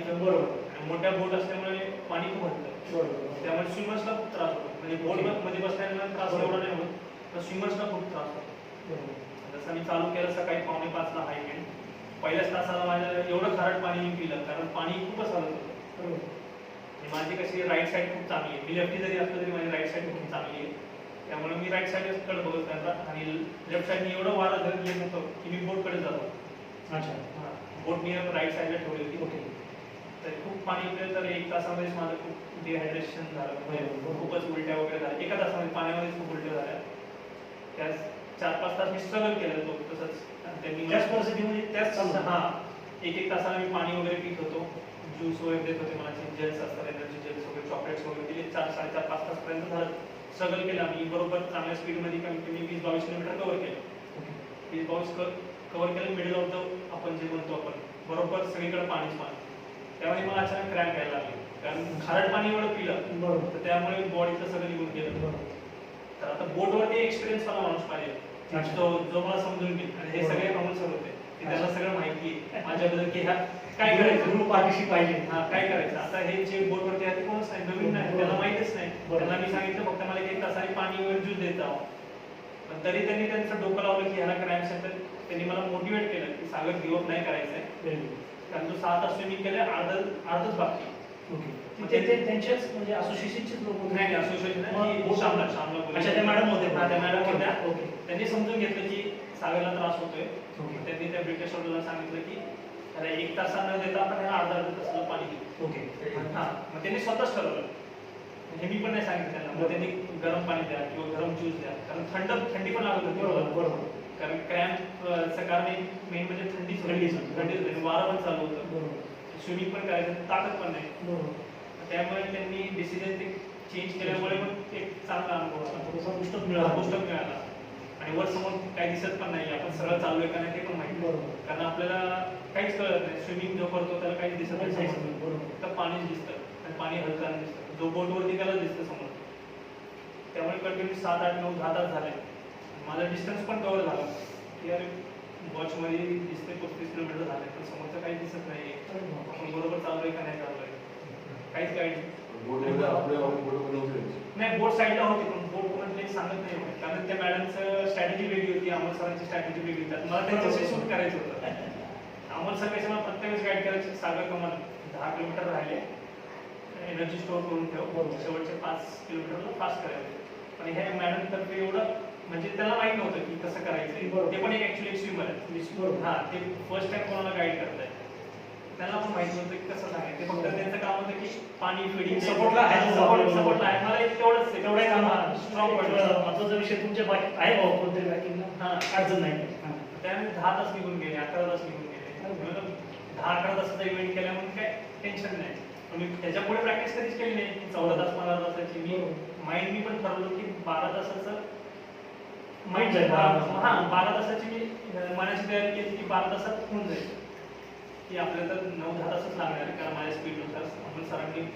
मोठ्या बोट असल्यामुळे पाणी खूप होतं. त्यामुळे स्विमर्सला खूप त्रास होतो. म्हणजे बोट मध्ये बसल्याने त्रास एवढा नाही होत, पण स्विमर्सला खूप त्रास होतो. जसं मी चालू केलं सकाळी 4:45ला हा इव्हेंट. पहिल्याच तासाला माझ्या एवढं खारट पाणी मी पिलं, कारण पाणी खूपच हलत होतं. आणि माझी कशी राईट साईड खूप चांगली आहे. मी लेफ्टी जरी असलो तरी माझी राईट साईड खूप चांगली आहे. त्यामुळे मी राईट साईडकडे बघत राहतात आणि लेफ्ट साईडने एवढं वारा धरत येत होतं की मी बोटकडे जातो. अच्छा. बोट मी राईट साईडला ठेवली होती. ओके. तर खूप पाणी पिलं तर 1 तासामध्येच माझं खूप डिहायड्रेशन झालं. म्हणजे खूपच उलट्या वगैरे झाल्या. एका तासामध्ये पाण्यामध्येच खूप उलट्या झाल्या. त्या 4-5 तास मी स्ट्रगल केलं तो तसंच. आणि त्यांनी त्याच परिस्थितीमध्ये त्याच एक तासाला मी पाणी वगैरे पित होतो. ज्यूस वगैरे देत होते मला. जेल्स असतात, एनर्जी जेल्स वगैरे, चॉकलेट्स वगैरे दिले. 4-4.5 तासपर्यंत झालं. स्ट्रगल केला मी बरोबर चांगल्या स्पीडमध्ये कमीत कमी 20-22 किलोमीटर कव्हर केलं. 20-22 कव्हर केलं. मिडल ऑफ द आपण जे म्हणतो आपण बरोबर सगळीकडे पाणीच पाणी. त्यामुळे मला अचानक क्रॅम्प यायला लागले. कारण खारट पाणी एवढं पिलं बरोबर. तर त्यामुळे बॉडीचं सगळं निघून गेलं. तर आता बोटवरती एक्सपिरियन्स वाला माणूस पाहिजे जो मला समजून घेईल. आणि हे सगळे प्रॉब्लेम होते की त्याला सगळं माहिती आहे माझ्याबद्दल की ह्या काय करायचं, ग्रुप पाठीशी पाहिजे. काय करायचं. आता हे जे बोटवरती आहे ते कोणच नाही, नवीन नाही, त्याला माहितीच नाही. त्यांना मी सांगितलं फक्त मला 1 तासाने पाणी वगैरे ज्यूस देत जावं. पण तरी त्यांनी त्यांचं डोकं लावलं की ह्याला क्रॅम्प्स येतात. त्यांनी मला मोटिवेट केलं की सागर गिव्ह नाही करायचंय. कारण जो 6 तास स्विमिंग केलं अर्धच बाकी. ते त्यांच्याच म्हणजे असोसिएशनचेच लोक होते. नाही असोसिएशन अच्छा, त्या मॅडम होते. त्या मॅडम होत्या. ओके. त्यांनी समजून घेतलं की सागरला त्रास होतोय. ओके. त्यांनी त्या ब्रिटिश ऑर्डरला सांगितलं की त्याला 1 तास न देता आपण ह्याला अर्धा तासाला पाणी देऊ. ओके. मग त्यांनी स्वतःच ठरवलं. हे मी पण नाही सांगितलं त्यांना. मग त्यांनी गरम पाणी द्या किंवा गरम ज्यूस द्या. कारण थंडी पण लागत होती. बरोबर. कारण क्रॅम्प कारण मेन म्हणजे थंडीच होती. वारं पण चालू होतं. बरोबर. स्विमिंग पण करायचं, ताकद पण नाही. बरोबर. त्यामुळे त्यांनी डिसिजन ते चेंज केल्यामुळे पण एक चांगला अनुभव आला. पुस्तक पुस्तक मिळाला. आणि वर समोर काही दिसत पण नाही, आपण सरळ चाललोय का नाही ते पण माहिती. बरोबर. कारण आपल्याला काहीच कळत नाही. स्विमिंग जो करतो त्याला काहीच दिसत नाही. बरोबर. फक्त पाणीच दिसतं आणि पाणी हलकानं दिसतं. जो बोटवरती त्याला दिसतं समोर. त्यामुळे कंटिन्यू 7, 8, 9, 10 तास झाले. माझा डिस्टन्स पण कव्हर झाला की अरे वॉचमध्ये दिसते 35 किलोमीटर झाले पण समोरचं काही दिसत नाही. आपण बरोबर चाललोय का नाही चाललोय काहीच गाईड नाही. बोट साईडला होती पण बोट कोणाला सांगत नाही होते. कारण त्या मॅडमचं स्ट्रॅटेजी वेगळी होती, अमोल सरांची स्ट्रॅटेजी वेगळी होती. मला त्यांच्याशी शूट करायचं होतं. अमोल सर कशा मला प्रत्येक वेळेस गाईड करायचे. सागर कमाल 10 किलोमीटर राहिले, एनर्जी स्टोअर करून ठेव, शेवटचे 5 किलोमीटरला फास्ट करायचे. आणि हे मॅडम तर्फे एवढं म्हणजे त्याला माहित नव्हतं की कसं करायचं. ते पण एक ऍक्च्युअली स्विमर आहे. हा ते फर्स्ट टाइम कोणाला गाईड करताय त्यांना पण माहित नव्हतं की कसं सांगायचं. फक्त त्यांचं काम होतं की पाणी फिडिंग सपोर्टला आहे. सपोर्टला आहे. मला एक तेवढंच तेवढे काम स्ट्रॉंग पडलं. महत्वाचा विषय तुमच्या बाकी आहे भाऊ कोणतरी बॅकिंगला अडचण नाही. त्यामुळे 10 तास निघून गेले, 11 तास निघून गेले. 10-11 तासाचा इव्हेंट केल्यामुळे काय टेन्शन नाही. मी त्याच्यापुढे प्रॅक्टिस कधीच केली नाही. 14 तास 15 तासाची मी पण ठरवलं की 12 तासाचं माइंड जाईल. 12 तासाची मी मनाची तयारी केली की 12 तासात होऊन जाईल. की आपल्याला तर 9-10 तासच लागणार आहे. कारण माझ्या स्पीडनुसार आपण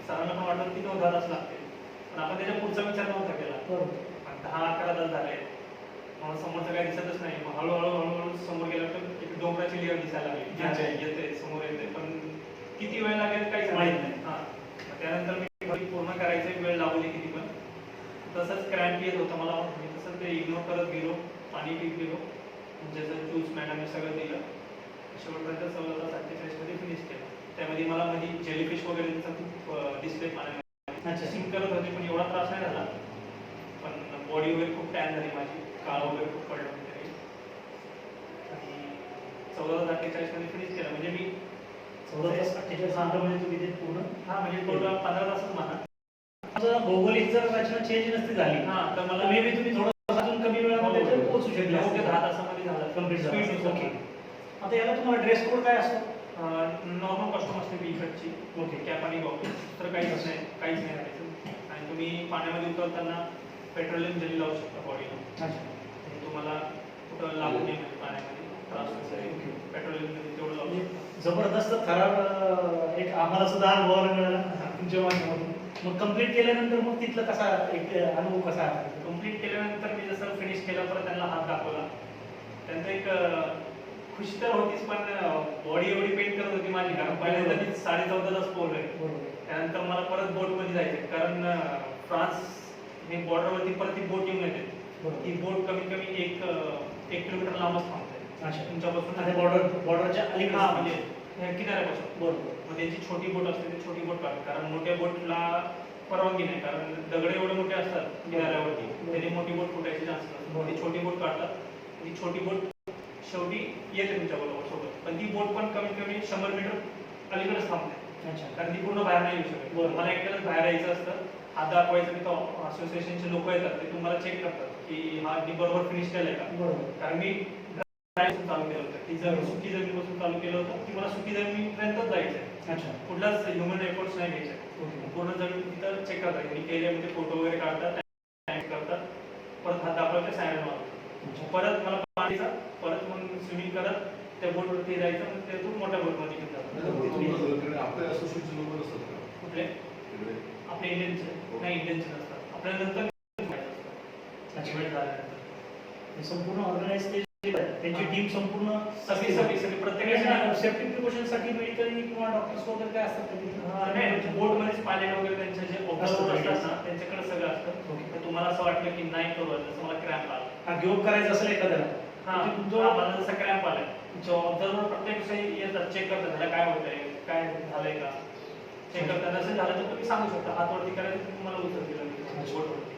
सरांना पण वाटलं की 9-10 तास लागते. पण आपण त्याच्या पुढचा विचार नव्हता केला. 10-11 तास झाले. मला समोरचं काही दिसतच नाही. मग हळूहळू समोर गेलं तर एक डोंगराची लेअर दिसायला लागली. येते समोर येते पण किती वेळ लागेल काहीच माहित नाही. त्यानंतर मी पूर्ण करायचं वेळ लावली किती पण. तसंच क्रॅम्प येत होतं मला. मी तसंच ते इग्नोर करत गेलो, पाणी पीत गेलो. ज्याचं ज्यूस मॅडमने सगळं दिलं. शेवटपर्यंत 14:48 मध्ये फिनिश केलं. त्यामध्ये मला मध्ये जेलीफिश वगैरे खूप डिस्प्ले पाण्यामध्ये स्विम करत होते पण एवढा त्रास नाही झाला. पण बॉडी वगैरे खूप टॅन झाली माझी, काळ वगैरे खूप पडलं होते. आणि 14:48 मध्ये फिनिश केलं. म्हणजे मी 14:48 म्हणजे तुम्ही ते पूर्ण म्हणजे टोटल 15 तासच म्हणा. भौगोलिक जर रचना चेंज नसती झाली तर मला मे बी तुम्ही थोडं अजून कमी वेळामध्ये पोहोचू शकले. 10 तासामध्ये झालं कम्प्लीट स्पीड. ओके. आता याला तुम्हाला ड्रेस कोड काय असतो? नॉर्मल कॉस्ट्यूम असते टी शर्टची. ओके. कॅप आणि गॉगल तर काहीच नाही करायचं. आणि तुम्ही पाण्यामध्ये उतरताना पेट्रोलियम जेली लावू शकता बॉडीला. तुम्हाला कुठं लागू नये म्हणजे पाण्यामध्ये त्रास वगैरे पेट्रोलियम जेली तेवढं लावू शकता. जबरदस्त खराब एक आम्हाला सुद्धा अनुभव मिळाला तुमच्या माध्यमातून. मग कम्प्लीट केल्यानंतर मग तिथलं कसा एक अनुभव कसा कम्प्लीट केल्यानंतर मी जसं फिनिश केलं परत त्यांना हात दाखवला. त्यांचं एक खुशी तर होतीच पण बॉडी एवढी पेन करत होती माझी. कारण पहिल्यांदा मी 14.5 तास पोहलोय. त्यानंतर मला परत बोटमध्ये जायचं कारण फ्रान्स हे बॉर्डरवरती परत ती बोट येऊन येते. ती बोट कमीत कमी 1 किलोमीटर लांबच थांबते तुमच्यापासून. बॉर्डरच्या म्हणजे किनाऱ्यापासून. बरोबर. मग त्यांची छोटी बोट असते ती छोटी बोट काढतात, कारण मोठ्या बोटला परवानगी नाही, कारण दगड एवढे मोठे असतात किनाऱ्यावरती, त्याने मोठी बोट फुटायचे चान्सेस असतात. ती छोटी बोट काढतात. ती छोटी बोट शेवटी येते तुमच्या बरोबर सोबत, पण ती बोट पण कमीत कमी 100 मीटर अलीकडेच थांबते, अच्छा. कारण ती पूर्ण बाहेर नाही येऊ शकत. बरं. मला एकट्यालाच बाहेर यायचं असतं. हात दाखवायचं, तिथं असोसिएशनचे लोक येतात, ते तुम्हाला चेक करतात की हा नी बरोबर फिनिश केलंय का. बरोबर. कारण मी ड्रायपासून चालू केलं होतं, ती जमीन सुकी जमिनीपासून चालू केलं होतं, की मला सुकी जमिनीपर्यंतच जायचंय, अच्छा. कुठलाच ह्युमन रेकॉर्ड्स नाही घ्यायचे. ओके. पूर्ण जमीन तिथं चेक करतात, मी केल्यामध्ये फोटो वगैरे काढतात, टाइम करतात, परत हात दाखवायचे, सायरन मारतात, परत मला पाणीचा, परत मग स्विमिंग करत त्या बोटवरती जायचं, मग त्यातून मोठ्या बोटमध्ये घेऊन जातात. आपल्या असोसिएशन लोक नसतात का कुठले तिकडे? आपले इंडियनचे नाही, इंडियनचे नसतात, आपल्याला नंतर अचिव्हमेंट झाल्यानंतर हे संपूर्ण ऑर्गनाइज त्यांची टीम संपूर्ण सगळी प्रत्येकाच्या सेफ्टी प्रिकॉशनसाठी मेडिकल किंवा डॉक्टर्स वगैरे काय असतात का तिथे? नाही, बोटमध्येच पायलट वगैरे त्यांचे जे ऑब्झर्वर असतात ना, त्यांच्याकडे सगळं असतं. ओके. तर तुम्हाला असं वाटलं की नाही करू आता, जसं मला क्रॅम्प आला, हा गिव्ह करायचं असेल एखाद्याला हा म्हणजे तुमचं मला जसा क्रॅम्प आलाय, जो ऑब्झर्वर प्रत्येक विषयी येतात, चेक करतात त्याला काय होतंय, काय झालंय का, चेक करतात. असं झालं तर तुम्ही सांगू शकता, हात वरती करायचं, तुम्ही मला उत्तर दिलं बोटवरती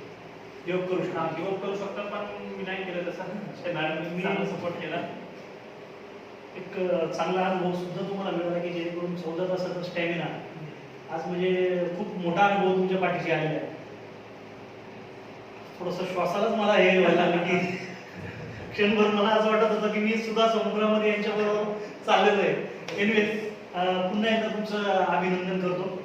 गिव्ह करू शकता. गिव्ह करू शकता, पण मी नाही केलं तसं. त्या मॅडमनी चांगला सपोर्ट केला. एक चांगला अनुभव सुद्धा तुम्हाला मिळाला की जेणेकरून 14 तासाचा स्टॅमिना आज म्हणजे खूप मोठा अनुभव तुमच्या पाठीशी आलेला आहे. थोडंसं श्वासालाच मला हे व्हायला लागलं की क्षणभर मला असं वाटत होतं की मी सुद्धा समुद्रामध्ये यांच्याबरोबर चाललेलो आहे. एनिवेज पुन्हा एकदा तुमचं अभिनंदन करतो.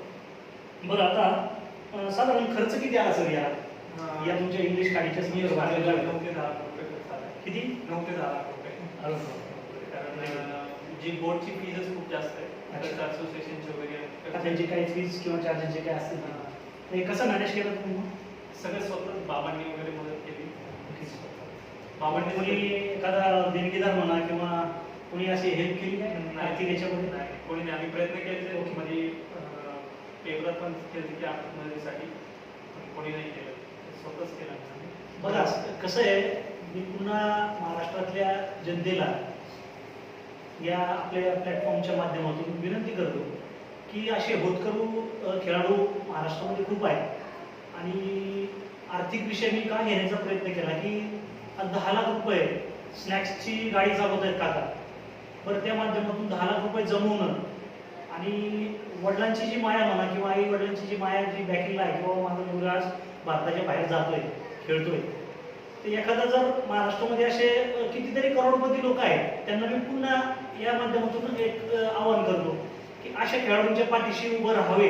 बरं, आता साधारण खर्च किती आला सर या तुमच्या इंग्लिश गाडीच्या संदर्भात? 9 ते 10 लाख रुपये खर्च आला. किती? 9 ते 10 लाख रुपये. कारण जी बोर्डची फीजच खूप जास्त आहे. अच्छा. असोसिएशनचे वगैरे त्यांची काही फीज किंवा चार्जेस जे काही असतील ते कसं मॅनेज केलं तुम्ही? सगळं स्वतः बाबांनी वगैरे मदत केली. बाबांनी कोणी एखादा देणगीदार म्हणा किंवा कोणी अशी हेल्प केली काय आर्थिक याच्यामध्ये? नाही, कोणी नाही. आम्ही प्रयत्न केले, मध्ये पेपरात पण केले की मदतीसाठी, पण कोणी नाही केलं, स्वतःच केलं. बघा कसं आहे, मी पुन्हा महाराष्ट्रातल्या जनतेला या आपल्या प्लॅटफॉर्मच्या माध्यमातून विनंती करतो की असे होतकरू खेळाडू महाराष्ट्रामध्ये खूप आहेत आणि आर्थिक विषय मी का घेण्याचा प्रयत्न केला की 10 लाख रुपये स्नॅक्सची गाडी चालवत आहेत काका, बरं त्या माध्यमातून 10 लाख रुपये जमवणं आणि वडिलांची जी माया म्हणा किंवा आई वडिलांची जी माया जी बॅकिंगला आहे किंवा माझा मुलगा आज भारताच्या बाहेर जातोय, खेळतोय, तर एखादा जर महाराष्ट्रामध्ये असे कितीतरी करोडपती लोक आहेत, त्यांना मी पुन्हा या माध्यमातून एक आवाहन करतो की अशा खेळाडूंच्या पाठीशी उभं राहावे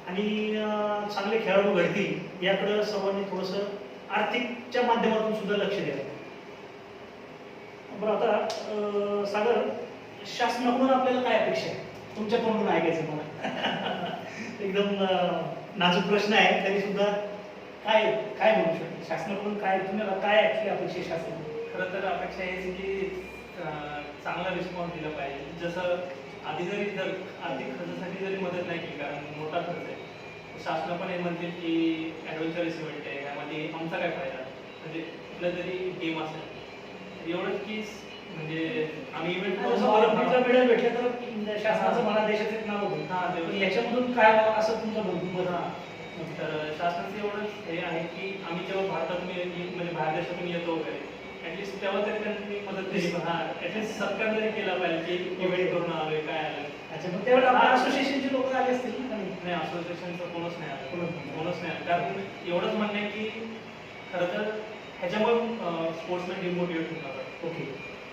आणि चांगले खेळाडू घडतील याकडे सर्वांनी थोडंसं आर्थिकच्या माध्यमातून सुद्धा लक्ष द्यावं. बरं, आता सागर, शासनाकडून आपल्याला काय अपेक्षा आहे? तुमच्या तोंडून ऐकायचं मला. एकदम नाजूक प्रश्न आहे तरी सुद्धा काय काय म्हणू शकतो शासनाकडून? काय तुम्हाला काय ऍक्च्युली अपेक्षा आहे शासन? खरं तर अपेक्षा आहे की चांगला रिस्पॉन्स दिला पाहिजे. जसं आधी जरी जर आर्थिक खर्चासाठी जरी मदत नाही केली, कारण मोठा खर्च आहे, शासन पण हे म्हणतील की ॲडव्हेंचरस इव्हेंट आहे, यामध्ये आमचा काय फायदा, म्हणजे कुठला तरी गेम असेल एवढंच की म्हणजे आम्ही इव्हेंट ऑलिम्पिकला मेडल भेटले तर शासनाचं मला देशाचं एक नाव होतं. हां, पण याच्यामधून काय असं तुमचं म्हणणं? तर शासनाचं एवढंच हे आहे की आम्ही जेव्हा भारतातून म्हणजे बाहेर देशातून येतो वगैरे, ॲटलिस्ट तेव्हा तरी त्यांनी मदत केली. हां, ॲटलिस्ट सरकार तरी केला पाहिजे की इव्हेंट करून आलोय, काय आलं. अच्छा, मग तेवढं असोसिएशनचे लोक आले असतील ना? नाही, असोसिएशनचं कोणच नाही आलं, कोणच नाही आलं. कारण एवढंच म्हणणं आहे की खरं तर ह्याच्यामुळे स्पोर्ट्समॅन डिमोटिवेट होऊन जातात. ओके,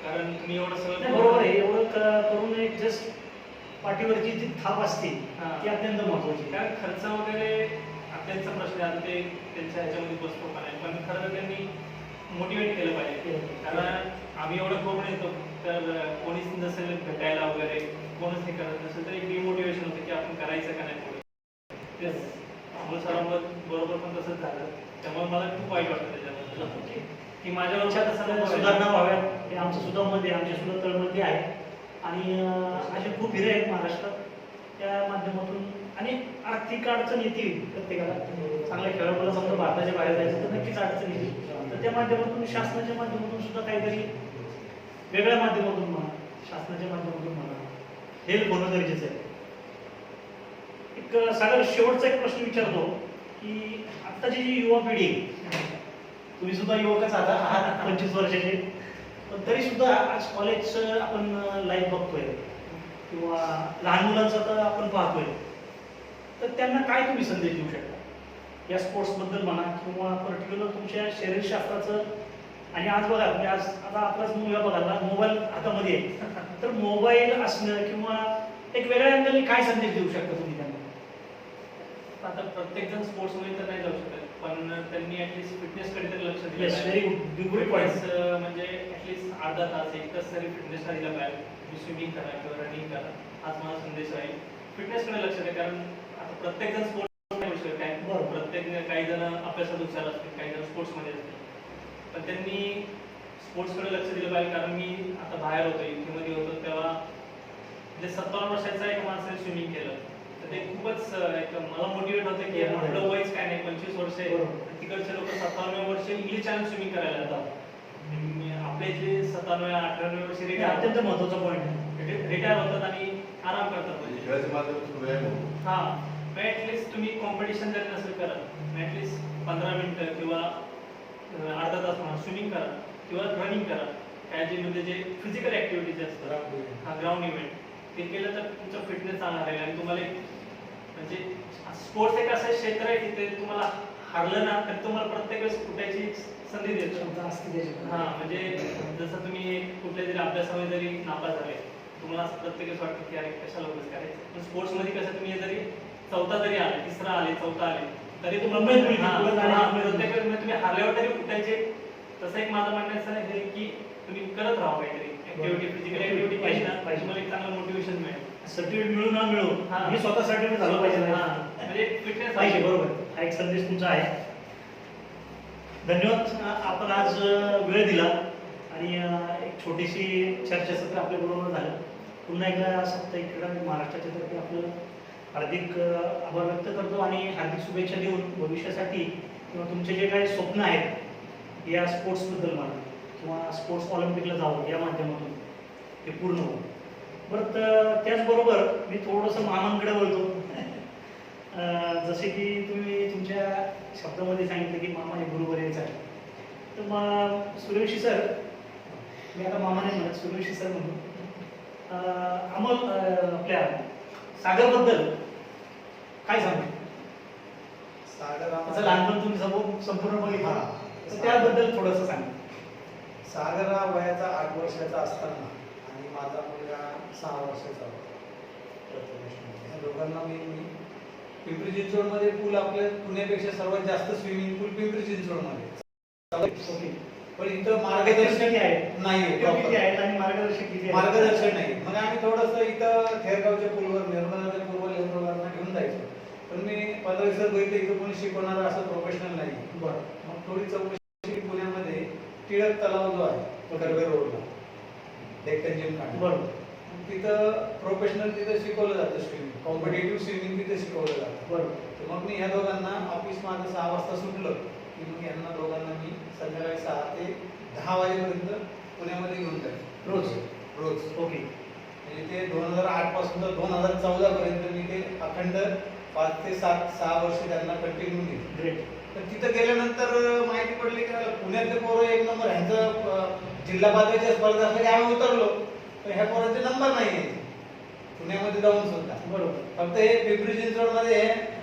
कारण तुम्ही एवढं नाही, सगळं बरोबर आहे. एवढं करून एक जस्ट पाठीवरची जी थाप असते हां. ती अत्यंत महत्वाची आहे. कारण खर्च वगैरे त्यांचा प्रश्न आहे, आता ते त्यांच्या ह्याच्यामध्ये बसतो का नाही, पण खरं तर त्यांनी मोटिवेट केलं पाहिजे. कारण आम्ही एवढं करून येतो तर कोणीच नसेल भेटायला वगैरे, कोणच हे करत नसेल तर एक डिमोटिवेशन होतं की आपण करायचं का नाही पुढे. तेच अमोल सरांवर बरोबर पण तसंच झालं, त्यामुळे मला खूप वाईट वाटतं त्याच्याबद्दल की माझ्यावर सुधारणा व्हाव्यात हे आमचं सुद्धा मध्ये आमच्या सुद्धा तळमळते आहे आणि असे खूप हिरे आहेत महाराष्ट्रात. त्या माध्यमातून आणि आर्थिक अडचण येतील प्रत्येकाला. चांगल्या खेळाडूला समजा भारताच्या बाहेर जायचं तर नक्कीच अडचण येईल, तर त्या माध्यमातून शासनाच्या माध्यमातून सुद्धा काहीतरी वेगळ्या माध्यमातून म्हणा, शासनाच्या माध्यमातून म्हणा, हेल्प होणं गरजेचं आहे. एक सागर शेवटचा एक प्रश्न विचारतो की आत्ताची जी युवा पिढी आहे, तुम्ही सुद्धा युवकच आहात 25 वर्षाचे, पण तरी सुद्धा आज कॉलेजचं आपण लाईफ बघतोय किंवा लहान मुलांचं तर आपण पाहतोय, तर त्यांना काय तुम्ही संदेश देऊ शकता या स्पोर्ट्सबद्दल म्हणा किंवा पर्टिक्युलर तुमच्या शरीरशास्त्राचं? आणि आज बघा म्हणजे आज आता आपलाच मुलगा बघा मोबाईल हातामध्ये आहे, तर मोबाईल असणं किंवा एक वेगळ्या अँगलने काय संदेश देऊ शकता तुम्ही त्यांना? आता प्रत्येक जण स्पोर्ट्स मध्ये तर नाही जाऊ शकत, पण त्यांनी ऍटलीस्ट फिटनेस कडे तरी लक्ष दिलं येस, पाहिजे. Very good point. Fitness, म्हणजे ऍटलीस्ट अर्धा तास एक तास तरी फिटनेस दिला पाहिजे. तुम्ही स्विमिंग करा किंवा रनिंग करा, हाच माझा संदेश आहे. फिटनेस कडे लक्ष द्या, कारण आता प्रत्येक जण स्पोर्ट्स नाही होऊ शकत काय. बरोबर. प्रत्येक काही जण अभ्यासात हुशार असतील, काही जण स्पोर्ट्स मध्ये असतील, पण त्यांनी स्पोर्ट्स कडे लक्ष दिलं पाहिजे. कारण मी आता बाहेर होतो, युके मध्ये होतो, तेव्हा म्हणजे 57 वर्षाचा एक माणसाने स्विमिंग केलं, तर ते खूपच एक मला मोटिवेट होतं की आपलं वयच काय नाही, 25 वर्ष आहे. बरोबर. तिकडचे लोक 57 वर्ष इंग्लिश चॅनल स्विमिंग करायला जातात. आपले जे 97 98 वर्ष हे अत्यंत महत्त्वाचा पॉईंट आहे. रिटायर होतात आणि आराम करतात. खेळाच्या माध्यमातून व्यायाम होतो. हा, मग ऍटलीस्ट तुम्ही कॉम्पिटिशन जरी नसेल करत, ऍटलीस्ट 15 मिनिटं किंवा अर्धा तास म्हणा स्विमिंग करा किंवा रनिंग करा. काय जे म्हणजे जे फिजिकल ऍक्टिव्हिटीज असतात, हा ग्राउंड इव्हेंट, ते केलं तर तुमचं फिटनेस चांगला राहील. आणि तुम्हाला एक म्हणजे स्पोर्ट्स एक असं क्षेत्र आहे की ते तुम्हाला हारलं ना तर तुम्हाला प्रत्येक वेळेस फुटायची संधी देतो. क्षमता असते त्याची. हा, म्हणजे जसं तुम्ही कुठल्या जरी अभ्यासामध्ये जरी नापास झाले, तुम्हाला असं प्रत्येक वेळेस वाटतं की अरे कशाला उगाच करायचं. पण स्पोर्ट्समध्ये कसं तुम्ही जरी चौथा जरी आले, तिसरा आले, चौथा आले, तरी तुम्हाला प्रत्येक वेळेस म्हणजे तुम्ही हारल्यावर तरी उठायचे. तसं एक माझं म्हणण्याचं आहे की तुम्ही करत राहा काहीतरी ऍक्टिव्हिटी, फिजिकल ऍक्टिव्हिटी केली ना तुम्हाला एक चांगलं मोटिवेशन मिळेल. सर्टिफिकेट मिळू ना मिळू, हा. मी स्वतः सर्टिफिकेट झालं पाहिजे. हा, म्हणजे फिटनेस पाहिजे. बरोबर, हा एक संदेश तुमचा आहे. धन्यवाद. आपण आज वेळ दिला आणि एक छोटीशी चर्चासत्र आपल्या बरोबर झालं. पुन्हा एकदा साप्ताहिक क्रीडा महाराष्ट्राच्या तर्फे आपलं हार्दिक आभार व्यक्त करतो आणि हार्दिक शुभेच्छा देऊन भविष्यासाठी किंवा तुमचे जे काही स्वप्न आहेत या स्पोर्ट्सबद्दल म्हणा किंवा स्पोर्ट्स ऑलिम्पिकला जावं या माध्यमातून ते पूर्ण होईल. बरं, त्याचबरोबर मी थोडंसं मामांकडे वळतो. जसे की तुम्ही तुमच्या शब्दामध्ये सांगितलं की मामा हे गुरुवर्यच आहे, तर मग सूर्यवंशी सर, मी आता मामा नाही म्हणत, सूर्यवंशी सर म्हणून अमोल आपल्या सागरबद्दल काय सांगू? सागर त्याचं आम्हाला- लहानपण तुम्ही संपूर्ण बघितलं, हा. तर त्याबद्दल थोडंसं सांगा. सागर हा वयाचा 8 वर्षाचा असताना आणि माझा मुलगा 6 वर्षाचा होता. या दोघांना मी पिंपरी चिंचवडमध्ये पूल आपल्या पुण्यापेक्षा सर्वात जास्त स्विमिंग पूल पिंपरी चिंचवडमध्ये. ओके. पण इथं मार्गदर्शक मार्गदर्शन किती आहे? नाही किती आहेत आणि मार्गदर्शक किती आहे? मार्गदर्शन नाही. मग आम्ही थोडंसं इथं थेरगावच्या पूलवर निर्मला पूर्व लेवलवरना घेऊन जायचो. पण मी 15 वर्ष बघितलं इथं कोणी शिकवणार असं प्रोफेशनल नाही. बरं. मग थोडी चौकशी पुण्यामध्ये टिळक तलाव जो आहे कर्वे रोडला, डेक्कन जिम खाणे, बरोबर. तिथं प्रोफेशनल तिथं शिकवलं जातं स्विमिंग, कॉम्पिटेटिव्ह स्विमिंग तिथे शिकवलं जातं. बरोबर. तर मग मी ह्या दोघांना ऑफिस माझं 6 वाजता सुटलं की मग यांना दोघांना मी संध्याकाळी 6 ते 10 वाजेपर्यंत पुण्यामध्ये घेऊन जायचो रोज. रोज. ओके. म्हणजे ते 2008 पासून तर 2014 पर्यंत मी ते अखंड 5 ते 6 वर्ष त्यांना कंटिन्यू दिली. ग्रेट. तर तिथं गेल्यानंतर माहिती पडली की पुण्यातले पोरं एक नंबर, ह्यांचं जिल्हा पातळीच्या स्पर्धा असल्या की आम्ही उतरलो तर ह्या पोरांचे नंबर नाही आहे पुण्यामध्ये जाऊन सुद्धा. बरोबर. फक्त हे पिंपरी चिंचवडमध्ये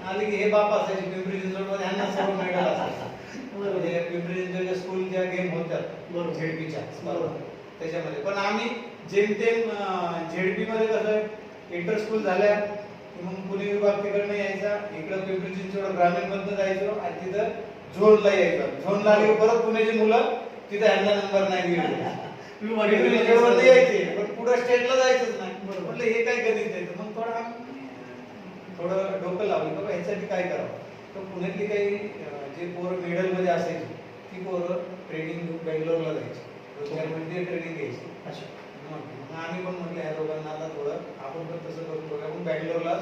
आले की हे बाप असायचे पिंपरी चिंचवडमध्ये, ह्यांना सर्व मेडल असायचं. म्हणजे पिंपरी चिंचवडच्या स्कूल ज्या गेम होत्यात बरोबर. झेडपीच्या बरोबर. त्याच्यामध्ये पण आम्ही जेमतेम झेडपी मध्ये कसं इंटर स्कूल झाल्या की मग पुणे विभाग तिकडनं यायचा, इकडं पिंपरी चिंचवड ग्रामीण मधनं जायचो आणि तिथं झोनला यायचं. झोनला आले की परत पुण्याची मुलं तिथं ह्यांना नंबर नाही दिले. पिंपरी चिंचवडमध्ये यायचे पण पुढे स्टेटला जायचंच नाही. बरोबर. म्हटलं हे काय गणित आहे. मग थोडं डोकं लावलं बाबा ह्यासाठी काय करावं. तर पुण्यातली काही जे पोरं मेडल मध्ये असायची ती पोरं ट्रेनिंग बेंगलोरला जायची, रोजगारमध्ये ट्रेनिंग घ्यायची. अच्छा. मग आम्ही पण म्हटलं ह्या दोघांना आता थोडं आपण पण तसं करून बघा. आपण बँगलोरला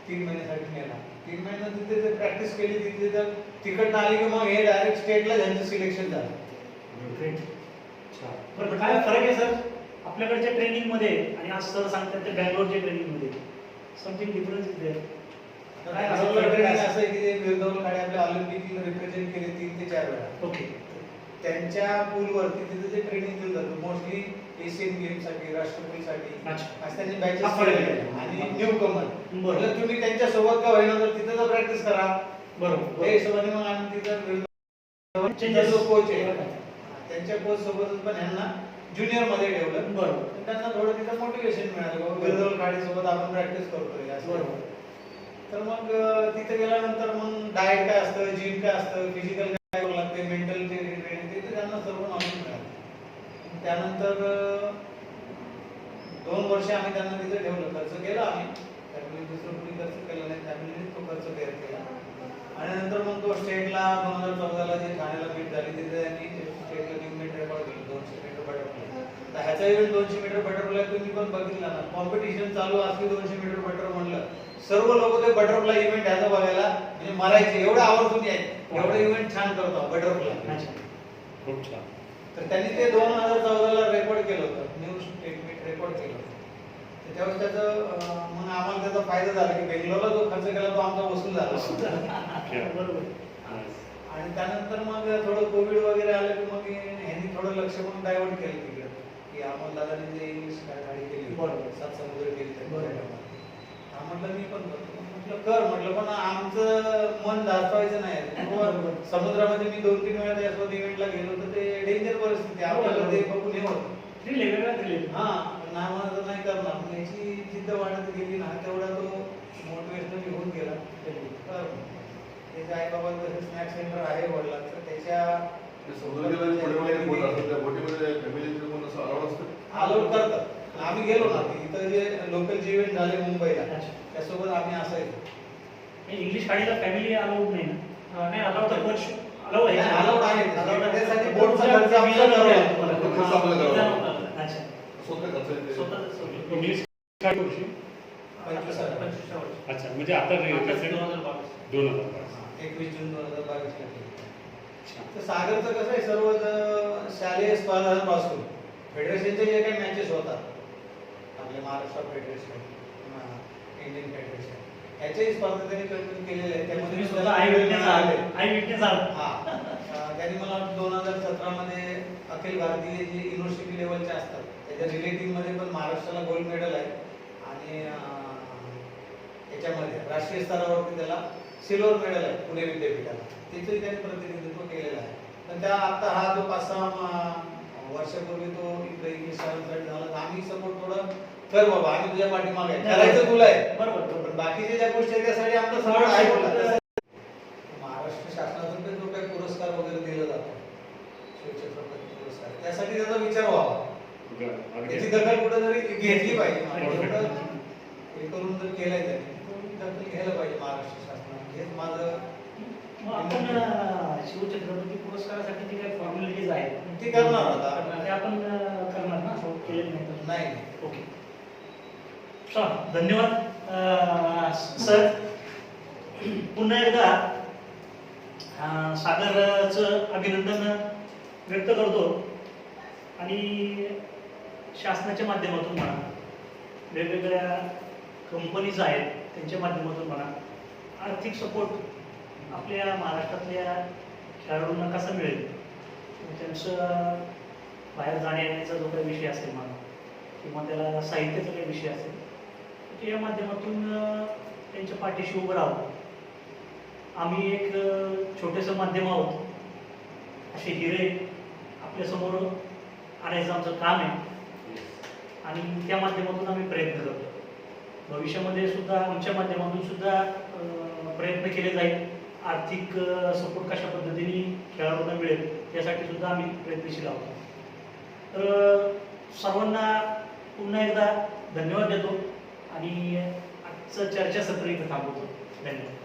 3 महिन्यासाठी नेला. 3 महिन्यात तिथे जर प्रॅक्टिस केली तिथे जर तिकडनं आली की मग हे डायरेक्ट स्टेटला त्यांचं सिलेक्शन झालं. ग्रेट. बरं, काय फरक आहे सर आपल्याकडच्या ट्रेनिंग मध्ये आणि आज सर सांगतात ते बँगलोरच्या ट्रेनिंग मध्ये? Something difference is there. काय असं ट्रेनिंग ट्रेनिंग असं आहे की ते विरधवल खाडे आपल्या ऑलिम्पिकला रिप्रेझेंट केले 3 ते 4 वेळा. ओके. त्यांच्या पूलवरती तिथे जे ट्रेनिंग दिलं जातं मोस्टली एशियन गेमसाठी, राष्ट्रकुलसाठी अच्छा. असं त्यांनी हा बॅचेस फरक केलेले आहे. आहे. आणि न्यू कमर बरोबर. म्हटलं तुम्ही त्यांच्या सोबत का होईना तर तिथे तर प्रॅक्टिस करा. बरोबर. त्या हिशोबाने मग आम्ही तिथं Changes. जो कोच आहे त्यांच्या कोच सोबतच पण ह्यांना ज्युनियर मध्ये ठेवलं. बरोबर. तर त्यांना थोडं तिथं मोटिवेशन मिळालं बाबा विरधवल खाडे सोबत आपण प्रॅक्टिस करतोय असं. बरोबर. तर मग तिथे गेल्यानंतर मग डाएट काय असतं, जिम काय असतं, फिजिकल काय करावं लागते, मेंटल ट्रेनिंग ते त्यांना सर्व नॉलेज मिळालं. त्यानंतर 2 वर्ष आम्ही त्यांना तिथे ठेवलं. खर्च केला आम्ही, फॅमिली दुसरं कोणी खर्च केला नाही, फॅमिलीने तो खर्च बेअर केला. आणि नंतर मग तो स्टेटला 2014ला जे ठाण्याला मीट झाली तिथे त्यांनी स्टेटला न्यू मीट रेकॉर्ड केलं 200 मीटर बटरफ्लाय. तर ह्याचा इव्हेंट 200 मीटर बटरफ्लाय तुम्ही पण बघितला ना, कॉम्पिटिशन चालू असली 200 मीटर बटर म्हणलं सर्व लोक ते बटरफ्लाय इव्हेंट ह्याचा बघायला म्हणजे मरायचे एवढे आवर्जून यायचे. एवढं इव्हेंट छान करतो बटरफ्लाय. अच्छा. खूप छान. तर त्यांनी ते 2014ला रेकॉर्ड केलं होतं, न्यू स्टेट मीट रेकॉर्ड केलं होतं. तर त्यावेळेस त्याचं मग आम्हाला त्याचा फायदा झाला की बेंगलोरला जो खर्च केला तो आमचा वसूल झाला. बरोबर. आणि त्यानंतर मग थोडं कोविड वगैरे आलं की मग ह्यांनी थोडं लक्ष पण डायव्हर्ट केलं तिकडे की अमोल दादांनी जे इंग्लिश गाडी केली बरोबर. 7 समुद्र केली त्यांनी. बरोबर. हा म्हटलं मी पण करतो. म्हटलं कर म्हटलं पण आमचं मन दाखवायचं नाही. बरोबर. समुद्रामध्ये मी 2-3 वेळा त्यासोबत इव्हेंटला गेलो तर ते डेंजर परिस्थिती आपल्याला ते बघून हे होतं. थ्रिल आहे, वेगळा थ्रिल आहे. हा नाही म्हणा तर नाही करणार. मग याची जिद्द वाढत गेली ना तेवढा तो मोटिवेशनल होऊन गेला. तर त्याच्या आई बाबांचं स्नॅक सेंटर आहे वडिलांचं त्याच्या ते समुद्राच्या पुढे बोट असतात त्या बोटीमध्ये फॅमिलीचे कोण असं अलाउड असतं? अलाउड करतात. आम्ही गेलो ना इथं जे लोकल जे इव्हेंट झाले मुंबईला अच्छा. त्यासोबत आम्ही असायचो. इंग्लिश गाडीला फॅमिली अलाउड नाही ना? नाही अलाउड तर कोच अलाउड आहे. अलाउड आहे. Allowed आहे. त्यासाठी बोटचा बोटचा खर्च visa आमचा करावा लागतो लागतो. तुम्हाला. खर्च आपल्याला करावा लागतो. नव्हता. अच्छा. स्वतः खर्च येते. स्वतः इंग्लिश काय वर्षी? 25 वर्ष अच्छा, म्हणजे आता त्याचे 2022. 2022. 21 जून 2022 ला केली. अच्छा. तर सागरचं कसं आहे सर्व शालेय स्पर्धांपासून फेडरेशनचे जे काही मॅचेस होतात आपल्या महाराष्ट्र फेडरेशन, इंडियन फेडरेशन ह्याच्याही स्पर्धा त्यांनी कंटिन्यू केलेल्या आहेत. त्यामध्ये तुम्ही स्वतः आय विटनेस आहात. हा त्यांनी मला 2017 मध्ये अखिल भारतीय जे युनिव्हर्सिटी लेवलचे असतात त्याच्या रिलेटिव्ह मध्ये पण महाराष्ट्राला गोल्ड मेडल आहे आणि याच्यामध्ये राष्ट्रीय स्तरावरती त्याला सिल्वर मेडल आहे पुणे विद्यापीठाला. त्याचंही त्यांनी प्रतिनिधित्व केलेलं आहे. पण त्या आता हा जो 5-6 वर्षापूर्वी तो इकडे इंग्लिश शाळेसाठी झाला तर आम्ही सपोर्ट थोडं कर बाबा आम्ही तुझ्या पाठीमागे आहे. करायचं तुला आहे. बरोबर. पण बाकीच्या ज्या गोष्टी आहेत त्यासाठी आमचा सपोर्ट आहे बोलला. महाराष्ट्र शासनातून जो काही पुरस्कार वगैरे दिला जातो शिवछत्रपती पुरस्कार त्यासाठी त्याचा विचार व्हावा. अगदी. त्याची दखल कुठेतरी घेतली पाहिजे. एवढं हे करून जर केलंय त्यांनी तर दखल घ्यायला पाहिजे महाराष्ट्र शासनाने. हेच माझं मग आपण शिवछत्रपती पुरस्कारासाठी जे काही फॉर्मॅलिटीज आहेत ते करणार आता. ते आपण करणार ना? असं केलेलं नाही तर. नाही ओके. चला, धन्यवाद सर. पुन्हा एकदा सागरचं अभिनंदन व्यक्त करतो आणि शासनाच्या माध्यमातून म्हणा वेगवेगळ्या कंपनीज आहेत त्यांच्या माध्यमातून म्हणा आर्थिक सपोर्ट आपल्या महाराष्ट्रातल्या खेळाडूंना कसा मिळेल त्यांचं बाहेर जाण्या येण्याचा जो काही विषय असेल म्हणा किंवा त्याला साहित्याचा काही विषय असेल तर या माध्यमातून त्यांच्या पाठीशी उभं राहावं. आम्ही एक छोटेसं माध्यम आहोत. असे हिरे आपल्यासमोर आणायचं आमचं काम आहे आणि त्या माध्यमातून आम्ही प्रयत्न करतो. भविष्यामध्ये सुद्धा आमच्या माध्यमातून सुद्धा प्रयत्न केले जाईल. आर्थिक सपोर्ट कशा पद्धतीने खेळाडूंना मिळेल यासाठी सुद्धा आम्ही प्रयत्नशील आहोत. तर सर्वांना पुन्हा एकदा धन्यवाद देतो आणि आजचं चर्चासत्र इथं थांबवतो. धन्यवाद.